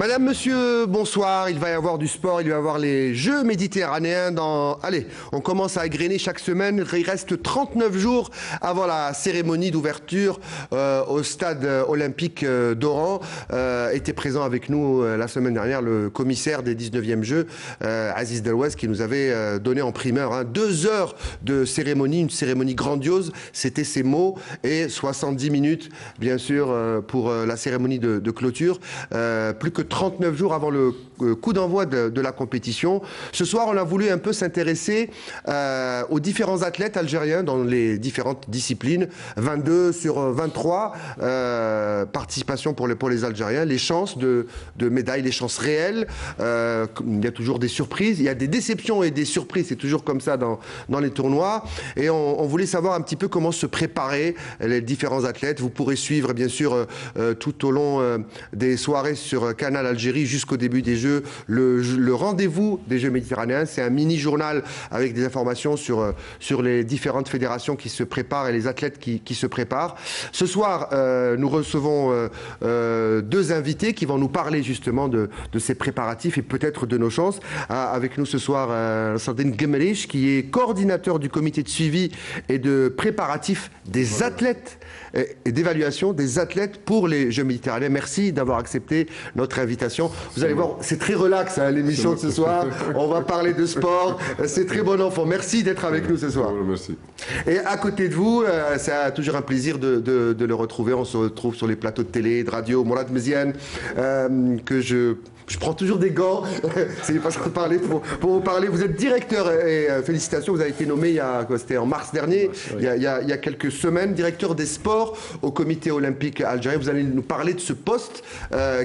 Madame, monsieur, bonsoir. Il va y avoir du sport, il va y avoir les Jeux méditerranéens dans... Allez, on commence à égrener chaque semaine. Il reste 39 jours avant la cérémonie d'ouverture au stade olympique d'Oran. Était présent avec nous la semaine dernière le commissaire des 19e Jeux, Aziz Delouez, qui nous avait donné en primeur 2 heures de cérémonie, une cérémonie grandiose. C'était ses mots et 70 minutes, bien sûr, pour la cérémonie de clôture. Plus que 39 jours avant le coup d'envoi de la compétition. Ce soir, on a voulu un peu s'intéresser aux différents athlètes algériens dans les différentes disciplines. 22 sur 23 participations pour les Algériens. Les chances de médailles, les chances réelles. Il y a toujours des surprises. Il y a des déceptions et des surprises. C'est toujours comme ça dans les tournois. Et on voulait savoir un petit peu comment se préparer les différents athlètes. Vous pourrez suivre, bien sûr, tout au long des soirées sur Canal Algérie jusqu'au début des Jeux, le rendez-vous des Jeux méditerranéens. C'est un mini-journal avec des informations sur les différentes fédérations qui se préparent et les athlètes qui se préparent. Ce soir, nous recevons 2 invités qui vont nous parler justement de ces préparatifs et peut-être de nos chances. Avec nous ce soir, Sardine Gemerich, qui est coordinateur du comité de suivi et de préparatifs des athlètes et d'évaluation des athlètes pour les Jeux méditerranéens. Merci d'avoir accepté notre invitation. Vous allez voir, c'est très relax l'émission de ce soir. On va parler de sport. C'est très bon enfant. Merci d'être avec nous ce soir. Merci. Et à côté de vous, c'est toujours un plaisir de le retrouver. On se retrouve sur les plateaux de télé, de radio. Mourad Meziane, que je prends toujours des gants, c'est parce que pour vous parler. Vous êtes directeur et félicitations, vous avez été nommé c'était en mars dernier, il y a quelques semaines, directeur des sports au comité olympique algérien. Vous allez nous parler de ce poste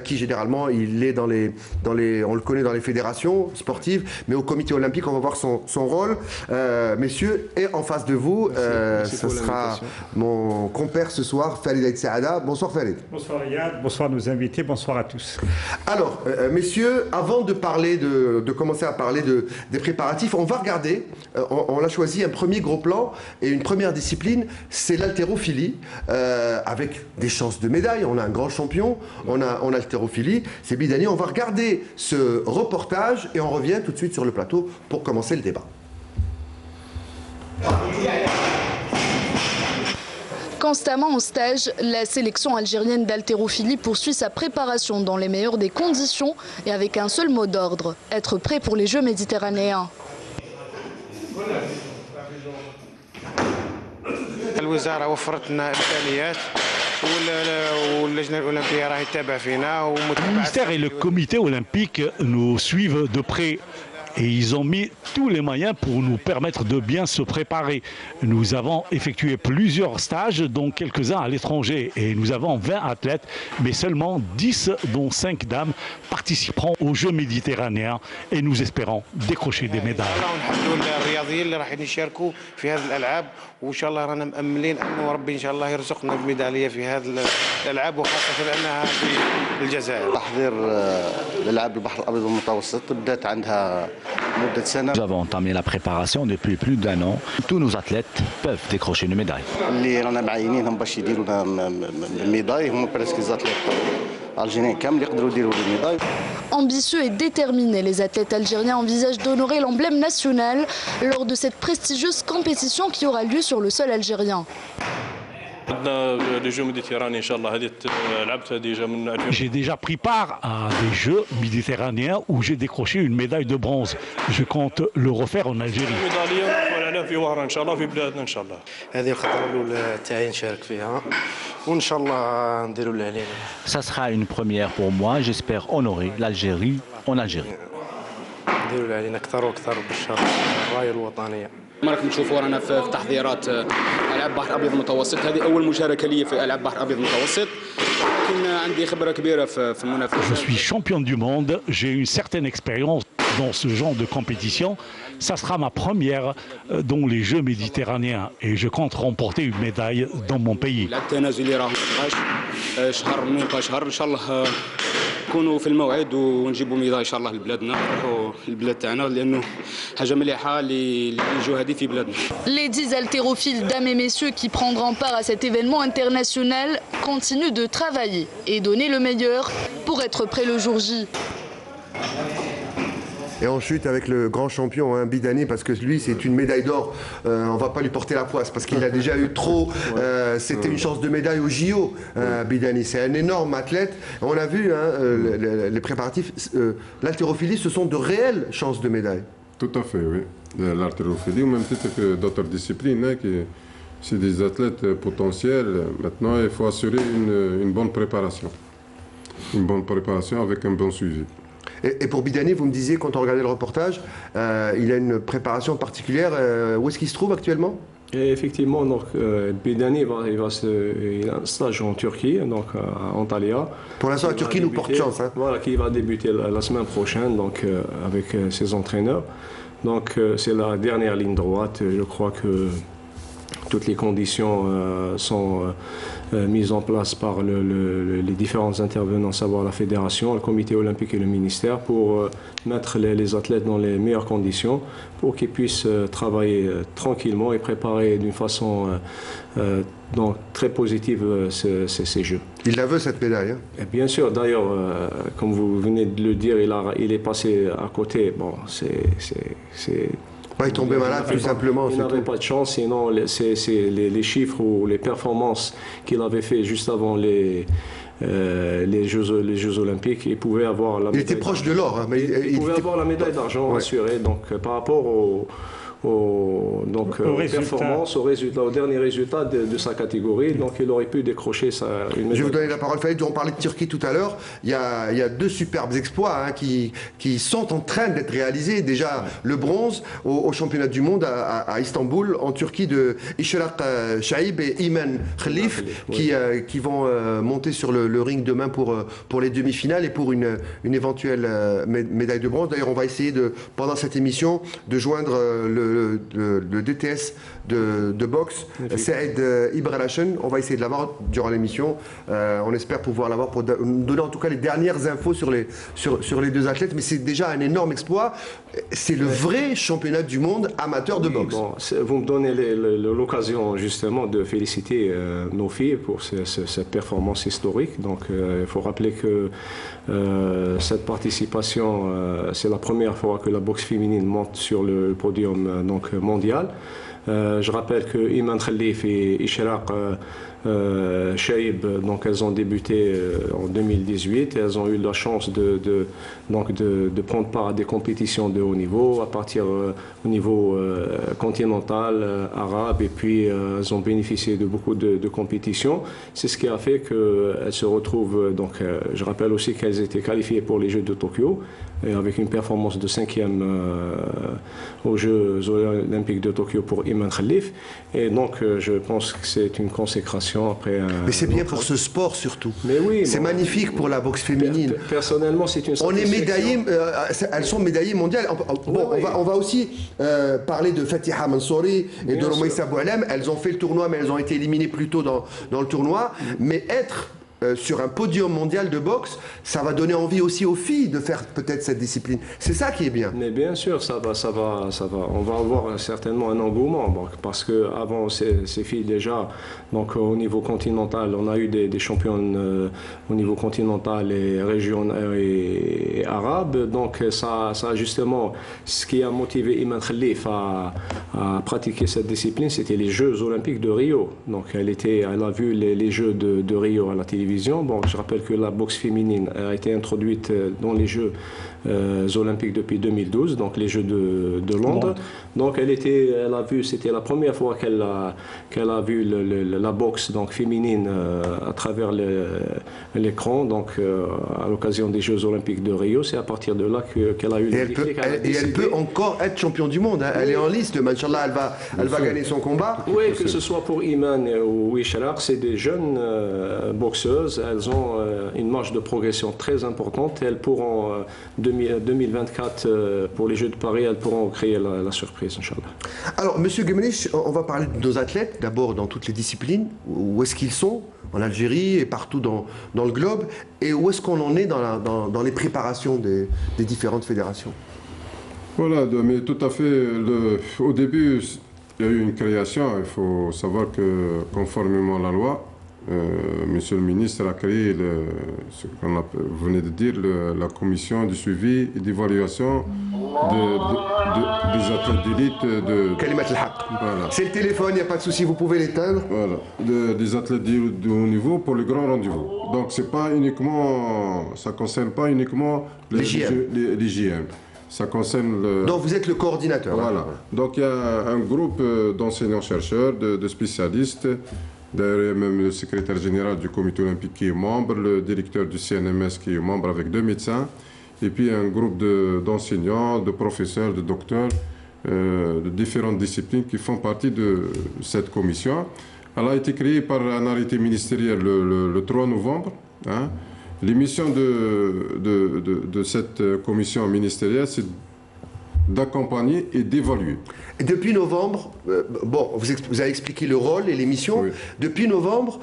qui généralement il est on le connaît dans les fédérations sportives, mais au comité olympique on va voir son rôle. Messieurs, et en face de vous, ce sera mon compère ce soir, Falid Aït Saada. Bonsoir Falid. Bonsoir Riyad, bonsoir nos invités, bonsoir à tous. Alors, messieurs, avant de commencer à parler des préparatifs, on va regarder, on a choisi un premier gros plan et une première discipline, c'est l'haltérophilie, avec des chances de médaille. On a un grand champion, on a l'haltérophilie, c'est Bidani. On va regarder ce reportage et on revient tout de suite sur le plateau pour commencer le débat. Constamment en stage, la sélection algérienne d'haltérophilie poursuit sa préparation dans les meilleures des conditions et avec un seul mot d'ordre, être prêt pour les Jeux méditerranéens. Le ministère et le comité olympique nous suivent de près. Et ils ont mis tous les moyens pour nous permettre de bien se préparer. Nous avons effectué plusieurs stages, dont quelques-uns à l'étranger. Et nous avons 20 athlètes, mais seulement 10, dont 5 dames, participeront aux Jeux méditerranéens. Et nous espérons décrocher des médailles. وان شاء الله رانا مأملين انه ربي ان شاء الله يرزقنا بميداليه في هذه الالعاب وخاصه لانها في الجزائر. تحضير الالعاب البحر الابيض المتوسط بدات عندها مده سنه. Nous avons entamé la préparation depuis plus d'1 an. Tous nos athlètes peuvent décrocher une médaille. اللي رانا معينينهم باش يديروا لنا ميداي هم بريسك زاتليت algériens كامل يقدروا يديروا لي ميداي. Ambitieux et déterminés, les athlètes algériens envisagent d'honorer l'emblème national lors de cette prestigieuse compétition qui aura lieu sur le sol algérien. J'ai déjà pris part à des Jeux méditerranéens où j'ai décroché une médaille de bronze. Je compte le refaire en Algérie. Ça sera une première pour moi. J'espère honorer l'Algérie en Algérie. راكم نشوفوا رانا في تحضيرات العاب بحر ابيض متوسط. هذه اول مشاركه لي في العاب بحر ابيض متوسط. لكن عندي خبره كبيره في المنافسه. Je suis champion du monde, j'ai une certaine expérience dans ce genre de compétition. Ça sera ma première dans les Jeux méditerranéens et je compte remporter une médaille dans mon pays. نكونوا في الموعد ونجيبوا ميداي ان شاء الله لبلادنا نروحوا للبلاد تاعنا لانه حاجه مليحه اللي يجوا هذه في بلادنا. Les 10 haltérophiles dames et messieurs qui prendront part à cet événement international continuent de travailler et donner le meilleur pour être prêts le jour J. Et on chute avec le grand champion, hein, Bidani, parce que lui, c'est une médaille d'or. On va pas lui porter la poisse, parce qu'il a déjà eu trop. C'était une chance de médaille au JO, Bidani. C'est un énorme athlète. On a vu hein, les préparatifs. L'haltérophilie, ce sont de réelles chances de médaille. Tout à fait, oui. L'haltérophilie, au même titre que d'autres disciplines, hein, c'est des athlètes potentiels. Maintenant, il faut assurer une bonne préparation. Une bonne préparation avec un bon suivi. Et pour Bidani, vous me disiez, quand on regardait le reportage, il a une préparation particulière. Où est-ce qu'il se trouve actuellement? Et effectivement, donc, Bidani il a un stage en Turquie, donc à Antalya. Pour l'instant, la Turquie nous porte chance. Hein. Voilà, qui va débuter la semaine prochaine donc, avec ses entraîneurs. Donc c'est la dernière ligne droite. Je crois que toutes les conditions sont mises en place par les différents intervenants, à savoir la fédération, le comité olympique et le ministère, pour mettre les athlètes dans les meilleures conditions pour qu'ils puissent travailler tranquillement et préparer d'une façon donc, très positive ces Jeux. Il la veut cette médaille. Hein. Et bien sûr, d'ailleurs, comme vous venez de le dire, il est passé à côté. Bon, il est tombé malade tout simplement. Il n'avait pas de chance, sinon c'est les chiffres ou les performances qu'il avait fait juste avant les Jeux Olympiques. Il pouvait avoir la médaille. Il était proche de l'or. Hein, mais il pouvait avoir la médaille d'argent assurée. Donc par rapport aux performances, au dernier résultat de sa catégorie, donc il aurait pu décrocher une médaille. Je vais vous donner la parole, Faïd. On parlait de Turquie tout à l'heure. Il y a deux superbes exploits hein, qui sont en train d'être réalisés. Déjà le bronze au championnat du monde à Istanbul, en Turquie, de Ishraq Shaib et Iman Khalif qui vont monter sur le ring demain pour les demi-finales et pour une éventuelle médaille de bronze. D'ailleurs, on va essayer pendant cette émission de joindre le DTS de boxe, Saïd Ibrahim. On va essayer de l'avoir durant l'émission. On espère pouvoir l'avoir pour nous donner en tout cas les dernières infos sur les deux athlètes. Mais c'est déjà un énorme exploit. C'est le vrai championnat du monde amateur de boxe. Bon, vous me donnez l'occasion justement de féliciter nos filles pour cette performance historique. Donc il faut rappeler que cette participation, c'est la première fois que la boxe féminine monte sur le podium donc, mondial. Je rappelle que Iman Khalif et Ishraq Shaib, donc elles ont débuté en 2018 et elles ont eu la chance de prendre part à des compétitions de haut niveau, à partir au niveau continental, arabe, et puis elles ont bénéficié de beaucoup de compétitions. C'est ce qui a fait qu'elles se retrouvent, donc je rappelle aussi qu'elles étaient qualifiées pour les Jeux de Tokyo, et avec une performance de 5e aux Jeux Olympiques de Tokyo pour Iman Khalif. Et donc je pense que c'est une consécration après. Mais c'est bien pour ce sport surtout. Mais oui, c'est magnifique pour la boxe féminine. Personnellement, c'est une satisfaction. On est médaillés, elles sont médaillées mondiales. Bon, on va aussi parler de Fatiha Mansouri et de Roumaïssa Boualem. Elles ont fait le tournoi, mais elles ont été éliminées plus tôt dans le tournoi. Mais être sur un podium mondial de boxe, ça va donner envie aussi aux filles de faire peut-être cette discipline. C'est ça qui est bien. Mais bien sûr, ça va. On va avoir certainement un engouement, parce que avant ces filles déjà, donc au niveau continental, on a eu des championnes au niveau continental et régional et arabe. Donc ça justement, ce qui a motivé Iman Khalif à pratiquer cette discipline, c'était les Jeux Olympiques de Rio. Donc elle a vu les Jeux de Rio à la télévision. Bon, je rappelle que la boxe féminine a été introduite dans les Jeux Olympiques depuis 2012, donc les Jeux de Londres. Donc elle a vu, c'était la première fois qu'elle a vu la boxe donc féminine à travers l'écran, donc à l'occasion des Jeux Olympiques de Rio. C'est à partir de là qu'elle a eu le déclic. Et elle peut encore être champion du monde. Hein. Elle est en liste. Machallah, elle va gagner son combat. Oui, que ce soit pour Iman ou Ishraq, c'est des jeunes boxeuses. Elles ont une marge de progression très importante. Elles pourront 2024, pour les Jeux de Paris, elles pourront créer la surprise, Inch'Allah. Alors, Monsieur Guemelich, on va parler de nos athlètes, d'abord dans toutes les disciplines. Où est-ce qu'ils sont en Algérie et partout dans le globe? Et où est-ce qu'on en est dans les préparations des différentes fédérations? Voilà, mais tout à fait. Au début, il y a eu une création. Il faut savoir que, conformément à la loi, Monsieur le ministre a créé ce qu'on venait de dire, la commission de suivi et d'évaluation des athlètes d'élite. Kalimat al-Haq. Voilà. C'est le téléphone, il n'y a pas de souci, vous pouvez l'éteindre. Voilà, des athlètes de haut niveau pour les grands rendez-vous. Donc c'est pas uniquement, ça concerne pas uniquement les JM. Ça concerne Donc vous êtes le coordinateur. Voilà. Donc il y a un groupe d'enseignants-chercheurs, de spécialistes. D'ailleurs, même le secrétaire général du comité olympique qui est membre, le directeur du CNMS qui est membre avec 2 médecins, et puis un groupe d'enseignants, de professeurs, de docteurs de différentes disciplines qui font partie de cette commission. Elle a été créée par un arrêté ministériel le 3 novembre. Hein. L'émission de cette commission ministérielle, c'est d'accompagner et d'évaluer. Et depuis novembre, bon, vous avez expliqué le rôle et les missions. Oui. Depuis novembre,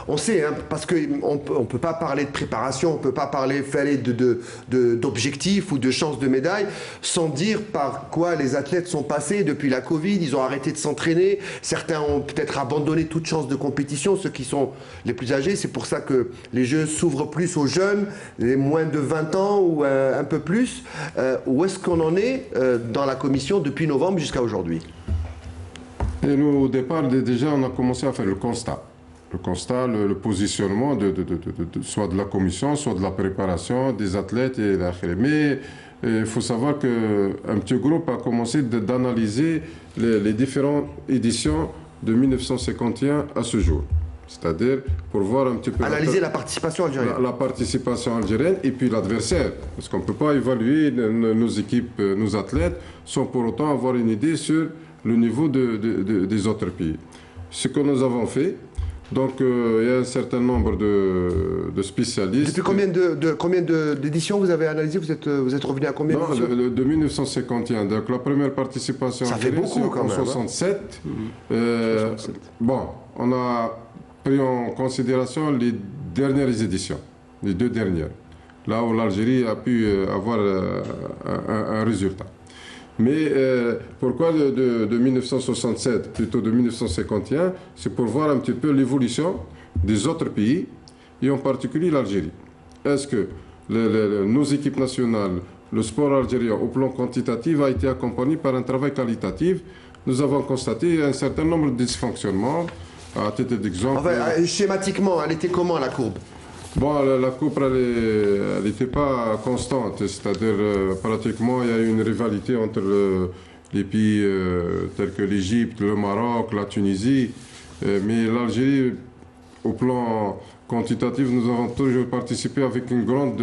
on sait, hein, parce qu'on ne peut pas parler de préparation, on ne peut pas parler d'objectifs ou de chances de médailles sans dire par quoi les athlètes sont passés depuis la Covid. Ils ont arrêté de s'entraîner. Certains ont peut-être abandonné toute chance de compétition, ceux qui sont les plus âgés. C'est pour ça que les Jeux s'ouvrent plus aux jeunes, les moins de 20 ans ou un peu plus. Où est-ce qu'on en est dans la commission depuis novembre jusqu'à aujourd'hui? Et nous, au départ, déjà, on a commencé à faire le constat. Le constat, le positionnement soit de la commission, soit de la préparation des athlètes. Mais il faut savoir qu'un petit groupe a commencé d'analyser les différentes éditions de 1951 à ce jour. C'est-à-dire pour voir un petit peu... Analyser la participation algérienne. La participation algérienne et puis l'adversaire. Parce qu'on ne peut pas évaluer nos équipes, nos athlètes, sans pour autant avoir une idée sur le niveau des autres pays. Ce que nous avons fait, donc il y a un certain nombre de spécialistes... Depuis combien d'éditions vous avez analysé? Vous êtes revenu à combien? Non, de 1951. Donc la première participation algérienne, c'est en 1967. Bon, on a pris en considération les dernières éditions, les 2 dernières, là où l'Algérie a pu avoir un résultat. Mais pourquoi de 1967, plutôt de 1951? C'est pour voir un petit peu l'évolution des autres pays, et en particulier l'Algérie. Est-ce que nos équipes nationales, le sport algérien au plan quantitatif a été accompagné par un travail qualitatif? Nous avons constaté un certain nombre de dysfonctionnements. À titre d'exemple... Enfin, schématiquement, elle était comment la courbe? Bon, la courbe, elle n'était pas constante. C'est-à-dire, pratiquement, il y a eu une rivalité entre les pays tels que l'Égypte, le Maroc, la Tunisie. Mais l'Algérie, au plan quantitatif, nous avons toujours participé avec un grand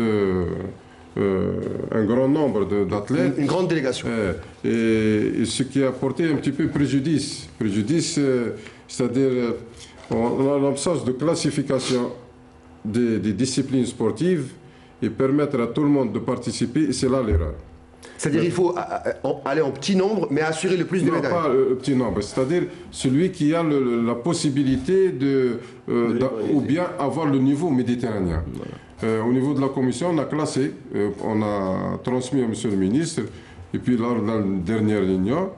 nombre d'athlètes. Une grande délégation. Et ce qui a apporté un petit peu préjudice. Préjudice, c'est-à-dire on a l'absence de classification des disciplines sportives et permettre à tout le monde de participer, et c'est là l'erreur. C'est-à-dire qu'il faut aller en petit nombre, mais assurer le plus de médailles. Non, pas le petit nombre, c'est-à-dire celui qui a la possibilité ou bien avoir le niveau méditerranéen. Voilà. Au niveau de la commission, on a classé, on a transmis à Monsieur le ministre, et puis lors de la dernière réunion,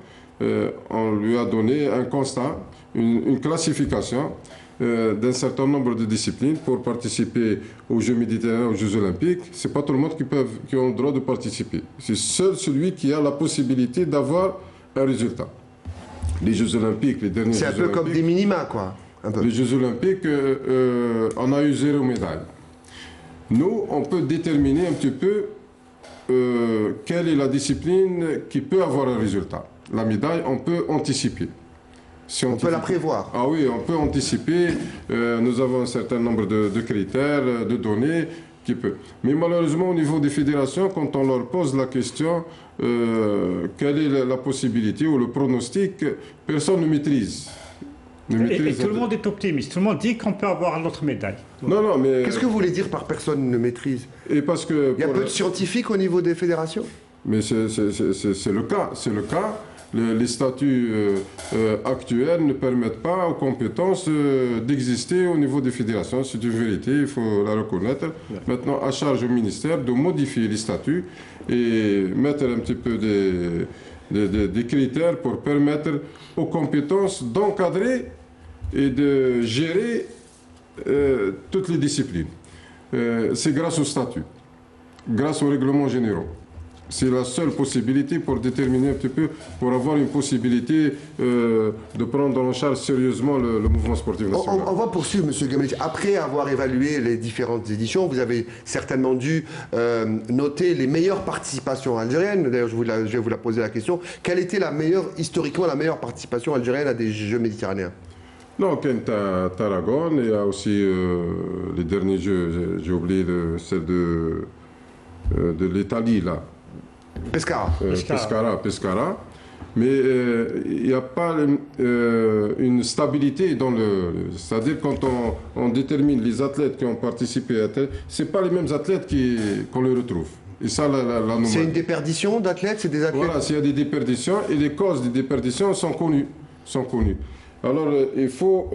on lui a donné un constat, une classification d'un certain nombre de disciplines pour participer aux Jeux méditerranéens, aux Jeux olympiques. Ce n'est pas tout le monde qui a le droit de participer. C'est seul celui qui a la possibilité d'avoir un résultat. Les Jeux olympiques, les derniers Jeux olympiques... C'est un peu comme des minima, quoi. Un peu. Les Jeux olympiques, on a eu 0 médaille. Nous, on peut déterminer un petit peu quelle est la discipline qui peut avoir un résultat. La médaille, on peut anticiper. On peut la prévoir. Ah oui, on peut anticiper. Nous avons un certain nombre de critères, de données qui peuvent. Mais malheureusement, au niveau des fédérations, quand on leur pose la question, quelle est la possibilité ou le pronostic, personne ne maîtrise. Et tout le monde est optimiste. Tout le monde dit qu'on peut avoir l'autre médaille. Non, non, mais... Qu'est-ce que vous voulez dire par personne ne maîtrise? Et parce que... Il y a peu de scientifiques au niveau des fédérations? Mais c'est le cas. C'est le cas. Les statuts actuels ne permettent pas aux compétences d'exister au niveau des fédérations. C'est une vérité, il faut la reconnaître. Maintenant, à charge au ministère de modifier les statuts et mettre un petit peu des critères pour permettre aux compétences d'encadrer et de gérer toutes les disciplines. C'est grâce au statut, grâce aux règlements généraux. C'est la seule possibilité pour déterminer un petit peu, pour avoir une possibilité de prendre en charge sérieusement le mouvement sportif national. On va poursuivre, M. Gamlich. Après avoir évalué les différentes éditions, vous avez certainement dû noter les meilleures participations algériennes. D'ailleurs, je vais vous la poser la question. Quelle était historiquement la meilleure participation algérienne à des Jeux méditerranéens? Non, Tarragone, il y a aussi les derniers Jeux, j'ai oublié celle de l'Italie, là. Pescara. Mais il n'y a pas une stabilité dans c'est-à-dire quand on détermine les athlètes qui ont participé à ce n'est pas les mêmes athlètes qu'on les retrouve. Et ça, c'est une déperdition d'athlètes, c'est des athlètes. Voilà, s'il y a des déperditions, et les causes des déperditions sont connues. Alors, il faut,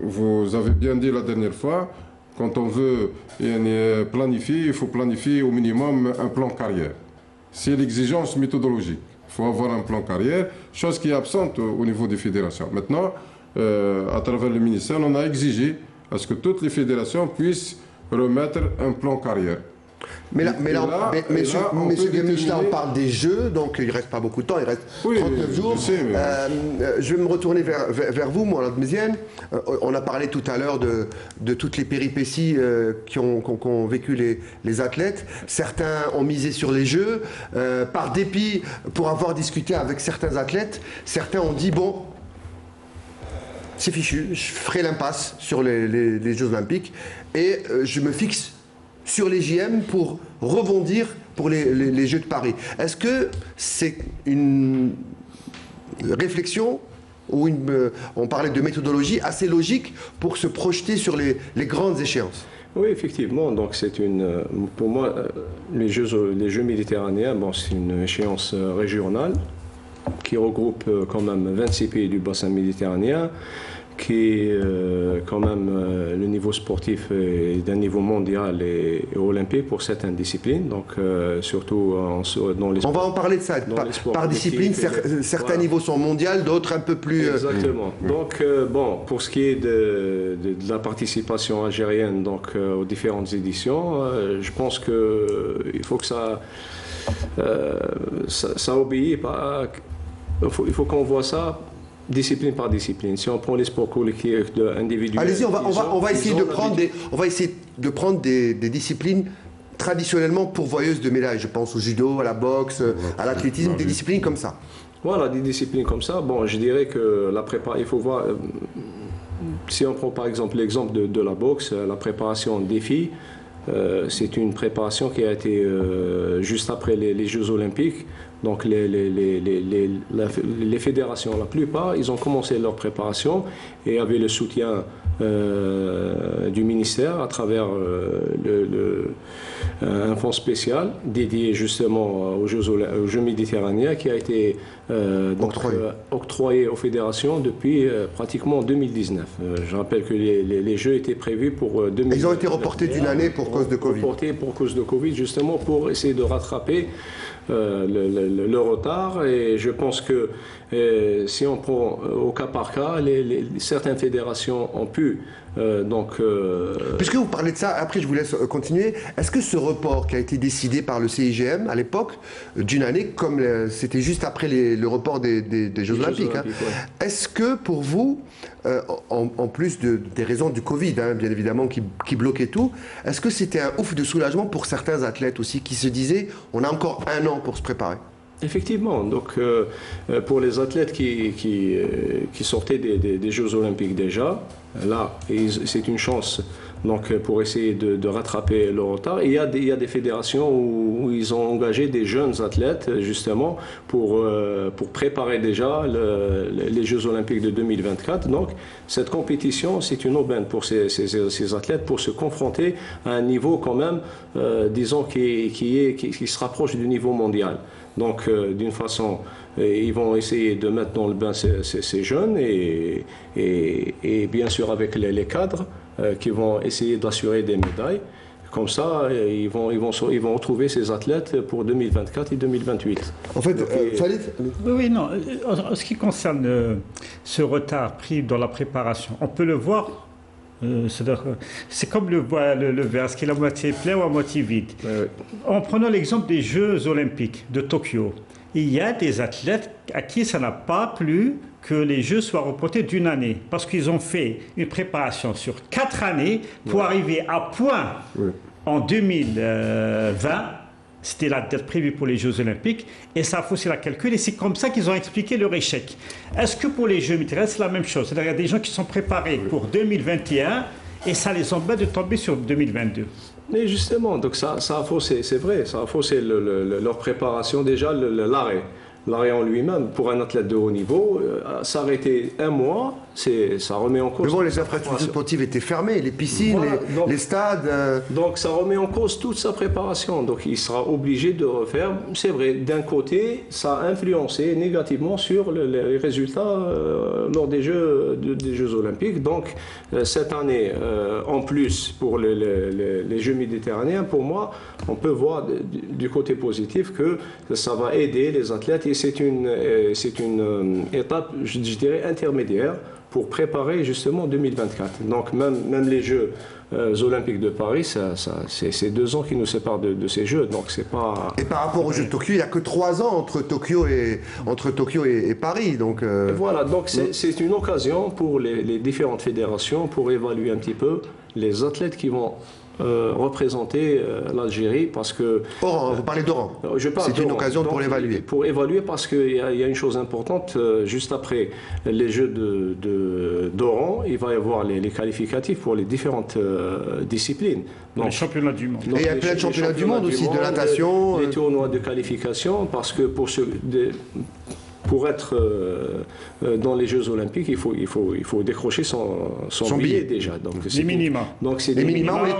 vous avez bien dit la dernière fois, quand on veut planifier, il faut planifier au minimum un plan carrière. C'est l'exigence méthodologique. Il faut avoir un plan carrière, chose qui est absente au niveau des fédérations. Maintenant, à travers le ministère, on a exigé à ce que toutes les fédérations puissent remettre un plan carrière. Mais monsieur Gamlich, là, on parle des Jeux, donc il ne reste pas beaucoup de temps, il reste 39 jours. Je vais me retourner vers vous, moi, Mézienne. On a parlé tout à l'heure de toutes les péripéties qu'ont vécu les athlètes. Certains ont misé sur les Jeux. Par dépit, pour avoir discuté avec certains athlètes, certains ont dit, bon, c'est fichu, je ferai l'impasse sur les Jeux Olympiques et je me fixe sur les JM pour rebondir pour les Jeux de Paris. Est-ce que c'est une réflexion ou on parlait de méthodologie assez logique pour se projeter sur les grandes échéances? Oui, effectivement. Donc c'est pour moi, les Jeux méditerranéens, bon, c'est une échéance régionale qui regroupe quand même 26 pays du bassin méditerranéen, qui quand même le niveau sportif est d'un niveau mondial et olympique pour certaines disciplines, donc surtout dans les sports. On va en parler de ça. Par discipline, certains niveaux sont mondiaux, d'autres un peu plus... Exactement. Donc bon, pour ce qui est de la participation algérienne donc, aux différentes éditions, je pense qu'il faut que ça obéit pas... Il faut qu'on voit ça discipline par discipline. Si on prend les sports collectifs individuels... Allez-y, on va essayer de prendre des disciplines traditionnellement pourvoyeuses de médailles. Je pense au judo, à la boxe, à l'athlétisme, des disciplines comme ça. Voilà, des disciplines comme ça. Bon, je dirais que la prépa, il faut voir... si on prend par exemple l'exemple de la boxe, la préparation défi, c'est une préparation qui a été juste après les Jeux Olympiques. Donc les fédérations, la plupart, ils ont commencé leur préparation et avaient le soutien du ministère à travers un fonds spécial dédié justement aux Jeux méditerranéens qui a été octroyé aux fédérations depuis pratiquement 2019. Je rappelle que les Jeux étaient prévus pour 2019. Ils ont été reportés d'une année pour cause de Covid. Reportés pour cause de Covid, justement pour essayer de rattraper le retard, et je pense que si on prend au cas par cas, certaines fédérations ont pu Puisque vous parlez de ça, après je vous laisse continuer, est-ce que ce report qui a été décidé par le CIGM à l'époque, d'une année, comme c'était juste après le report des Jeux Olympiques, est-ce que pour vous, en plus des raisons du Covid, bien évidemment, qui bloquait tout, est-ce que c'était un ouf de soulagement pour certains athlètes aussi qui se disaient on a encore un an pour se préparer? Effectivement, donc pour les athlètes qui sortaient des Jeux Olympiques déjà, là, c'est une chance donc, pour essayer de rattraper le retard. Il y a des fédérations où ils ont engagé des jeunes athlètes justement pour préparer déjà les Jeux Olympiques de 2024. Donc cette compétition, c'est une aubaine pour ces athlètes pour se confronter à un niveau quand même, disons, qui se rapproche du niveau mondial. Donc, d'une façon, ils vont essayer de mettre dans le bain ces jeunes et bien sûr avec les cadres qui vont essayer d'assurer des médailles. Comme ça, ils vont retrouver ces athlètes pour 2024 et 2028. En fait, Khalid ? Oui, non. En ce qui concerne ce retard pris dans la préparation, on peut le voir. C'est comme le verre, est-ce qu'il est à moitié plein ou à moitié vide. Oui. En prenant l'exemple des Jeux Olympiques de Tokyo, il y a des athlètes à qui ça n'a pas plu que les Jeux soient reportés d'une année, parce qu'ils ont fait une préparation sur 4 années pour arriver à point en 2020. C'était la date prévue pour les Jeux Olympiques et ça a faussé la calcul et c'est comme ça qu'ils ont expliqué leur échec. Est-ce que pour les Jeux militaires, c'est la même chose? C'est-à-dire qu'il y a des gens qui sont préparés pour 2021 et ça les embête de tomber sur 2022. Mais justement, donc ça a faussé, c'est vrai, ça a faussé leur préparation, déjà l'arrêt. L'arrêt en lui-même, pour un athlète de haut niveau, s'arrêter un mois, ça remet en cause... Mais bon, les infrastructures sportives étaient fermées, les piscines, voilà, les stades... Donc ça remet en cause toute sa préparation. Donc il sera obligé de refaire. C'est vrai, d'un côté, ça a influencé négativement sur les résultats lors des Jeux Olympiques. Donc cette année, en plus, pour les Jeux méditerranéens, pour moi, on peut voir du côté positif que ça va aider les athlètes. Et c'est une étape, je dirais, intermédiaire pour préparer justement 2024. Donc même les Jeux Olympiques de Paris, c'est 2 ans qui nous séparent de ces Jeux. Donc c'est pas... Et par rapport aux Jeux de Tokyo, il n'y a que 3 ans entre Tokyo et Paris. Donc et voilà, donc c'est une occasion pour les différentes fédérations pour évaluer un petit peu les athlètes qui vont représenter l'Algérie, parce que... Oran, vous parlez d'Oran. C'est une occasion pour l'évaluer. Pour évaluer, parce qu'il y a une chose importante, juste après les Jeux d'Oran, il va y avoir les qualificatifs pour les différentes disciplines. Donc, les championnats du monde. Et il y a plein de championnats du monde aussi, de natation. Les tournois de qualification, parce que pour être dans les Jeux Olympiques, il faut décrocher son billet déjà. Donc, les minima. Donc c'est les minima ou les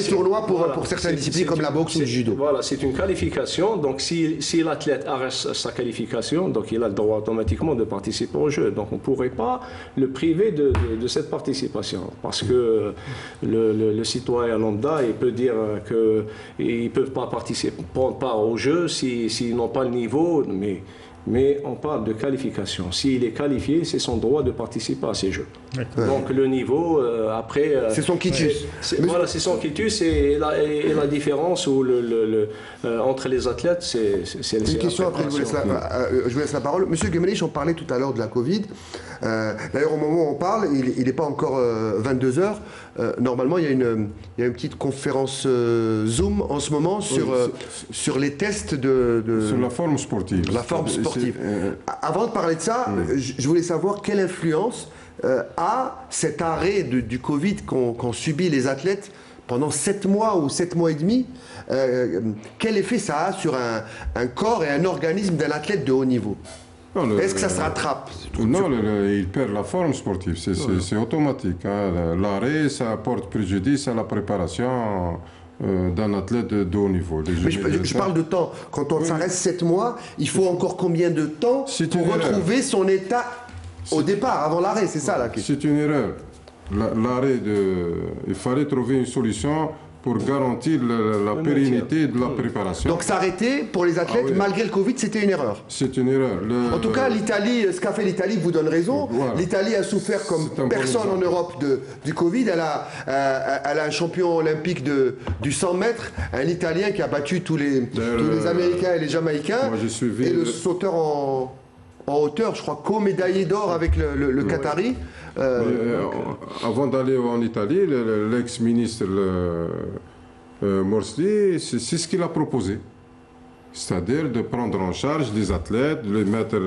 tournois pour certaines disciplines comme la boxe ou le judo. Voilà, c'est une qualification. Donc si l'athlète arrête sa qualification, donc il a le droit automatiquement de participer aux Jeux. Donc on ne pourrait pas le priver de cette participation. Parce que le citoyen lambda, il peut dire qu'ils ne peuvent pas prendre part aux Jeux s'ils n'ont pas le niveau. Mais on parle de qualification. S'il est qualifié, c'est son droit de participer à ces Jeux. Donc le niveau, après... c'est son quitus. Voilà, c'est son quitus et la différence entre les athlètes, c'est une question, après je vous laisse la parole. Monsieur Gemelich, on parlait tout à l'heure de la Covid. D'ailleurs, au moment où on parle, il n'est pas encore 22h. Normalement, il y a une petite conférence Zoom en ce moment sur les tests sur la forme sportive. La forme sportive. Avant de parler de ça, je voulais savoir quelle influence a cet arrêt du Covid qu'ont subi les athlètes pendant 7 mois ou 7 mois et demi. Quel effet ça a sur un corps et un organisme d'un athlète de haut niveau? Est-ce que ça se rattrape? Non, il perd la forme sportive, c'est automatique. Hein. L'arrêt, ça porte préjudice à la préparation d'un athlète de haut niveau. Mais je parle de temps. Quand on s'arrête 7 mois, il faut encore combien de temps pour retrouver son état au départ, avant l'arrêt? C'est ça la question. C'est une erreur. L'arrêt, il fallait trouver une solution pour garantir la pérennité de la préparation. Donc s'arrêter pour les athlètes malgré le Covid, c'était une erreur? C'est une erreur. En tout cas, l'Italie, ce qu'a fait l'Italie vous donne raison. Voilà. L'Italie a souffert comme personne en Europe du Covid. Elle a un champion olympique du 100 mètres, un Italien qui a battu tous les Américains et les Jamaïcains. Et le sauteur en hauteur, je crois, co-médaillé d'or avec le Qatari. Avant d'aller en Italie, l'ex-ministre Morsli, c'est ce qu'il a proposé. C'est-à-dire de prendre en charge des athlètes, de les mettre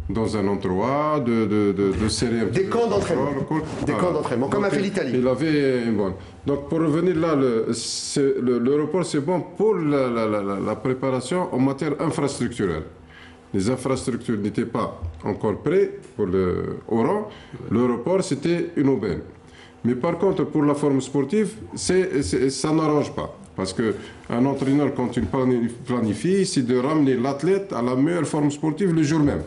dans un endroit, de serrer des camps d'entraînement. Des camps d'entraînement, comme a fait l'Italie. Il avait une bonne. Donc pour revenir là, le report c'est bon pour la préparation en matière infrastructurelle. Les infrastructures n'étaient pas encore prêtes pour le Oran. Le report c'était une aubaine. Mais par contre, pour la forme sportive, ça n'arrange pas. Parce qu'un entraîneur, quand il planifie, c'est de ramener l'athlète à la meilleure forme sportive le jour même.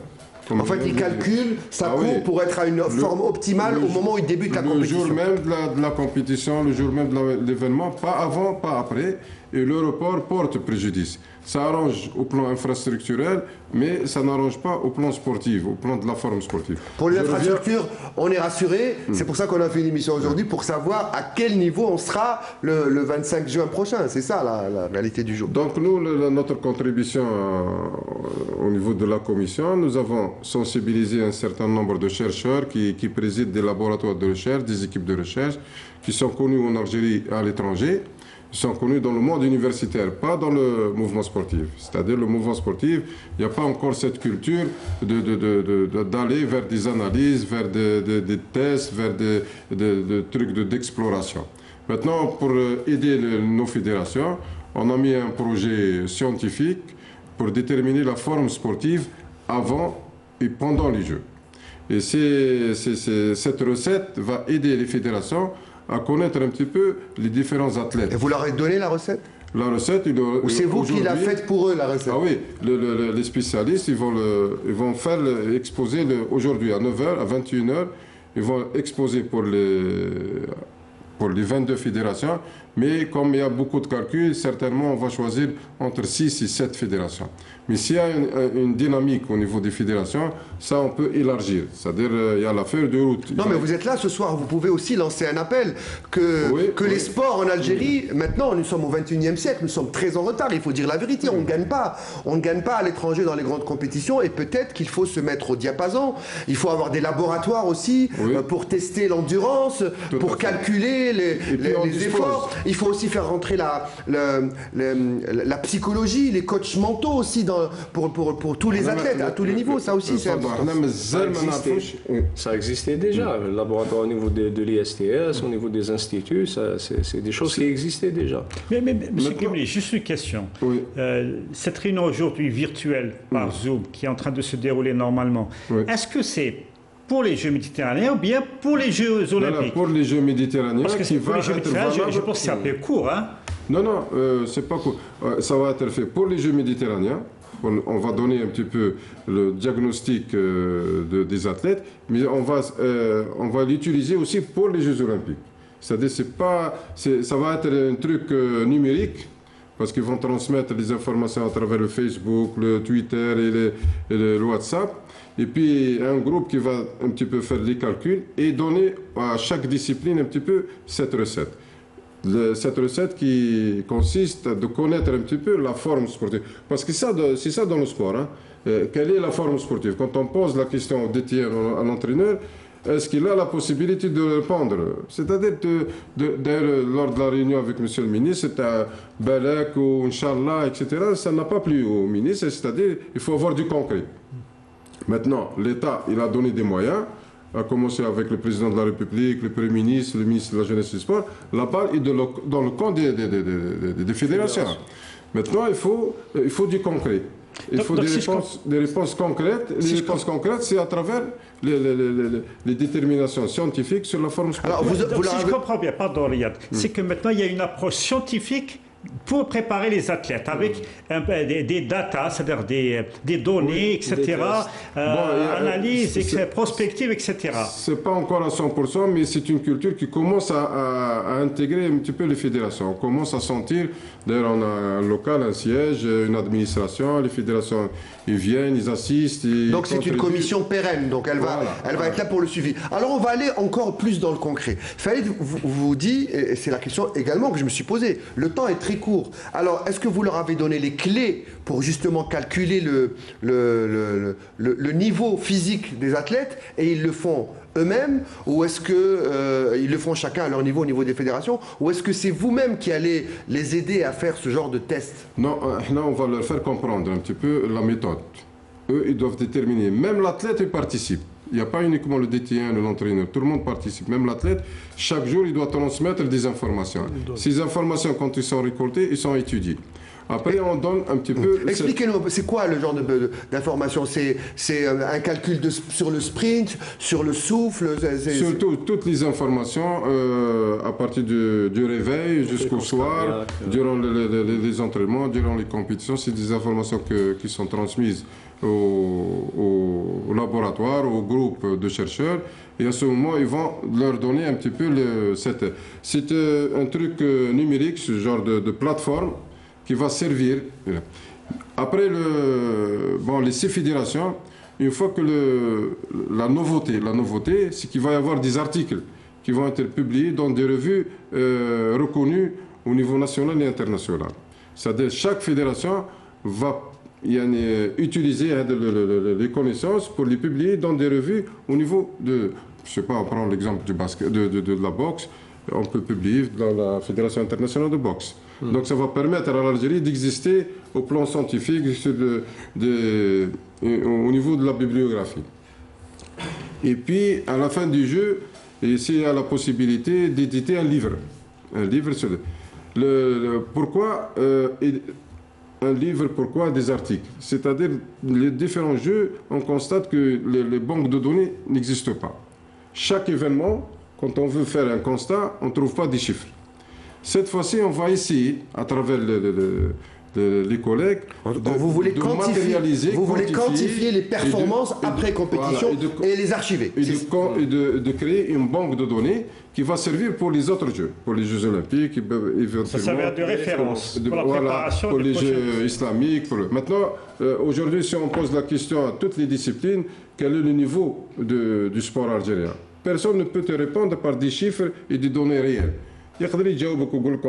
En fait, il calcule sa courbe pour être à une forme optimale au moment où il débute la compétition. Le jour même de la compétition, le jour même de l'événement, pas avant, pas après. Et le report porte préjudice. Ça arrange au plan infrastructurel, mais ça n'arrange pas au plan sportif, au plan de la forme sportive. Pour les infrastructures, on est rassuré. C'est pour ça qu'on a fait une émission aujourd'hui, pour savoir à quel niveau on sera le 25 juin prochain. C'est ça la réalité du jour. Donc nous, notre contribution au niveau de la commission, nous avons sensibilisé un certain nombre de chercheurs qui président des laboratoires de recherche, des équipes de recherche, qui sont connus en Algérie et à l'étranger. Ils sont connus dans le monde universitaire, pas dans le mouvement sportif. C'est-à-dire le mouvement sportif, il n'y a pas encore cette culture d'aller vers des analyses, vers des tests, vers des trucs d'exploration. Maintenant, pour aider nos fédérations, on a mis un projet scientifique pour déterminer la forme sportive avant et pendant les Jeux. Et cette recette va aider les fédérations à connaître un petit peu les différents athlètes. Et vous leur avez donné la recette? La recette, ou c'est vous qui la faites pour eux, la recette? Ah oui, les spécialistes, ils vont faire exposer aujourd'hui à 9h, à 21h, ils vont exposer pour les 22 fédérations, mais comme il y a beaucoup de calculs, certainement on va choisir entre 6 et 7 fédérations. Mais s'il y a une dynamique au niveau des fédérations, ça on peut élargir, c'est-à-dire il y a la feuille de route. Non mais vous êtes là ce soir, vous pouvez aussi lancer un appel que les sports en Algérie, maintenant nous sommes au 21e siècle, nous sommes très en retard, il faut dire la vérité, on ne gagne pas à l'étranger dans les grandes compétitions et peut-être qu'il faut se mettre au diapason, il faut avoir des laboratoires aussi pour tester l'endurance, pour calculer les efforts, il faut aussi faire rentrer la psychologie, les coachs mentaux aussi pour tous les athlètes, à tous les niveaux, ça aussi c'est important. Ça existait déjà, le laboratoire au niveau de l'ISTS, au niveau des instituts, c'est des choses qui existaient déjà. Mais M. Kibli, juste une question. Oui. Cette réunion aujourd'hui virtuelle par Zoom, qui est en train de se dérouler normalement, est-ce que c'est pour les Jeux méditerranéens ou bien pour les Jeux olympiques? Pour les Jeux méditerranéens. Parce que pour les Jeux méditerranéens, je pense que c'est un peu court. Hein? Non, c'est pas court. Ça va être fait pour les Jeux méditerranéens. On va donner un petit peu le diagnostic des athlètes, mais on va l'utiliser aussi pour les Jeux olympiques. C'est-à-dire ça va être un truc numérique, parce qu'ils vont transmettre les informations à travers le Facebook, le Twitter et le WhatsApp. Et puis un groupe qui va un petit peu faire les calculs et donner à chaque discipline un petit peu cette recette. Cette recette qui consiste de connaître un petit peu la forme sportive. Parce que c'est ça dans le sport. Hein. Quelle est la forme sportive? Quand on pose la question au détier, à l'entraîneur, est-ce qu'il a la possibilité de répondre? C'est-à-dire, lors de la réunion avec M. le ministre, c'était Balak ou Inch'Allah, etc. Ça n'a pas plu au ministre, c'est-à-dire il faut avoir du concret. Maintenant, l'État, il a donné des moyens, à commencer avec le président de la République, le Premier ministre, le ministre de la Jeunesse et du Sport. La balle est dans le camp des fédérations. Maintenant, il faut du concret. Il faut des réponses concrètes. Les réponses concrètes, c'est à travers les déterminations scientifiques sur la forme sportive. Alors, si je comprends bien, pardon Riyad, c'est que maintenant il y a une approche scientifique pour préparer les athlètes avec des data, c'est-à-dire des données, etc., analyses, prospectives, etc. C'est pas encore à 100%, mais c'est une culture qui commence à intégrer un petit peu les fédérations. On commence à sentir, d'ailleurs on a un local, un siège, une administration, les fédérations, ils viennent, ils assistent. Donc c'est une commission pérenne, donc elle va être là pour le suivi. Alors on va aller encore plus dans le concret. Faïd vous dit, et c'est la question également que je me suis posée, le temps est très court. cours. Alors, est-ce que vous leur avez donné les clés pour justement calculer le niveau physique des athlètes et ils le font eux-mêmes, ou est-ce que ils le font chacun à leur niveau, au niveau des fédérations, ou est-ce que c'est vous-même qui allez les aider à faire ce genre de test? Non, là on va leur faire comprendre un petit peu la méthode. Eux, ils doivent déterminer, même l'athlète il participe. Il n'y a pas uniquement le DT1, l'entraîneur, tout le monde participe. Même l'athlète, chaque jour, il doit transmettre des informations. Ces informations, quand ils sont récoltées, ils sont étudiées. Après, on donne un petit peu... Expliquez-nous, c'est quoi le genre d'informations? C'est un calcul sur le sprint, sur le souffle? Surtout, toutes les informations à partir du réveil jusqu'au soir, durant les entraînements, durant les compétitions, c'est des informations qui sont transmises au laboratoire, au groupe de chercheurs. Et à ce moment, ils vont leur donner un petit peu c'est un truc numérique, ce genre de plateforme, qui va servir. Après, les 6 fédérations, une fois que la nouveauté, c'est qu'il va y avoir des articles qui vont être publiés dans des revues reconnues au niveau national et international. C'est-à-dire chaque fédération va utiliser les connaissances pour les publier dans des revues au niveau de, je sais pas, on prend l'exemple du basket, de la boxe, on peut publier dans la Fédération internationale de boxe. Donc ça va permettre à l'Algérie d'exister au plan scientifique au niveau de la bibliographie. Et puis à la fin du jeu, il y a la possibilité d'éditer un livre. Un livre sur pourquoi un livre, pourquoi des articles? C'est-à-dire les différents jeux, on constate que les banques de données n'existent pas. Chaque événement, quand on veut faire un constat, on ne trouve pas des chiffres. Cette fois-ci, on va essayer, à travers les collègues, vous voulez quantifier les performances après compétition et les archiver. Et de créer une banque de données qui va servir pour les autres jeux, pour les Jeux Olympiques, éventuellement. Ça servir de référence pour la préparation pour les Jeux islamiques. Maintenant, aujourd'hui, si on pose la question à toutes les disciplines, quel est le niveau du sport algérien? Personne ne peut te répondre par des chiffres et des données réelles. يقدر يجاوبك ويقول لك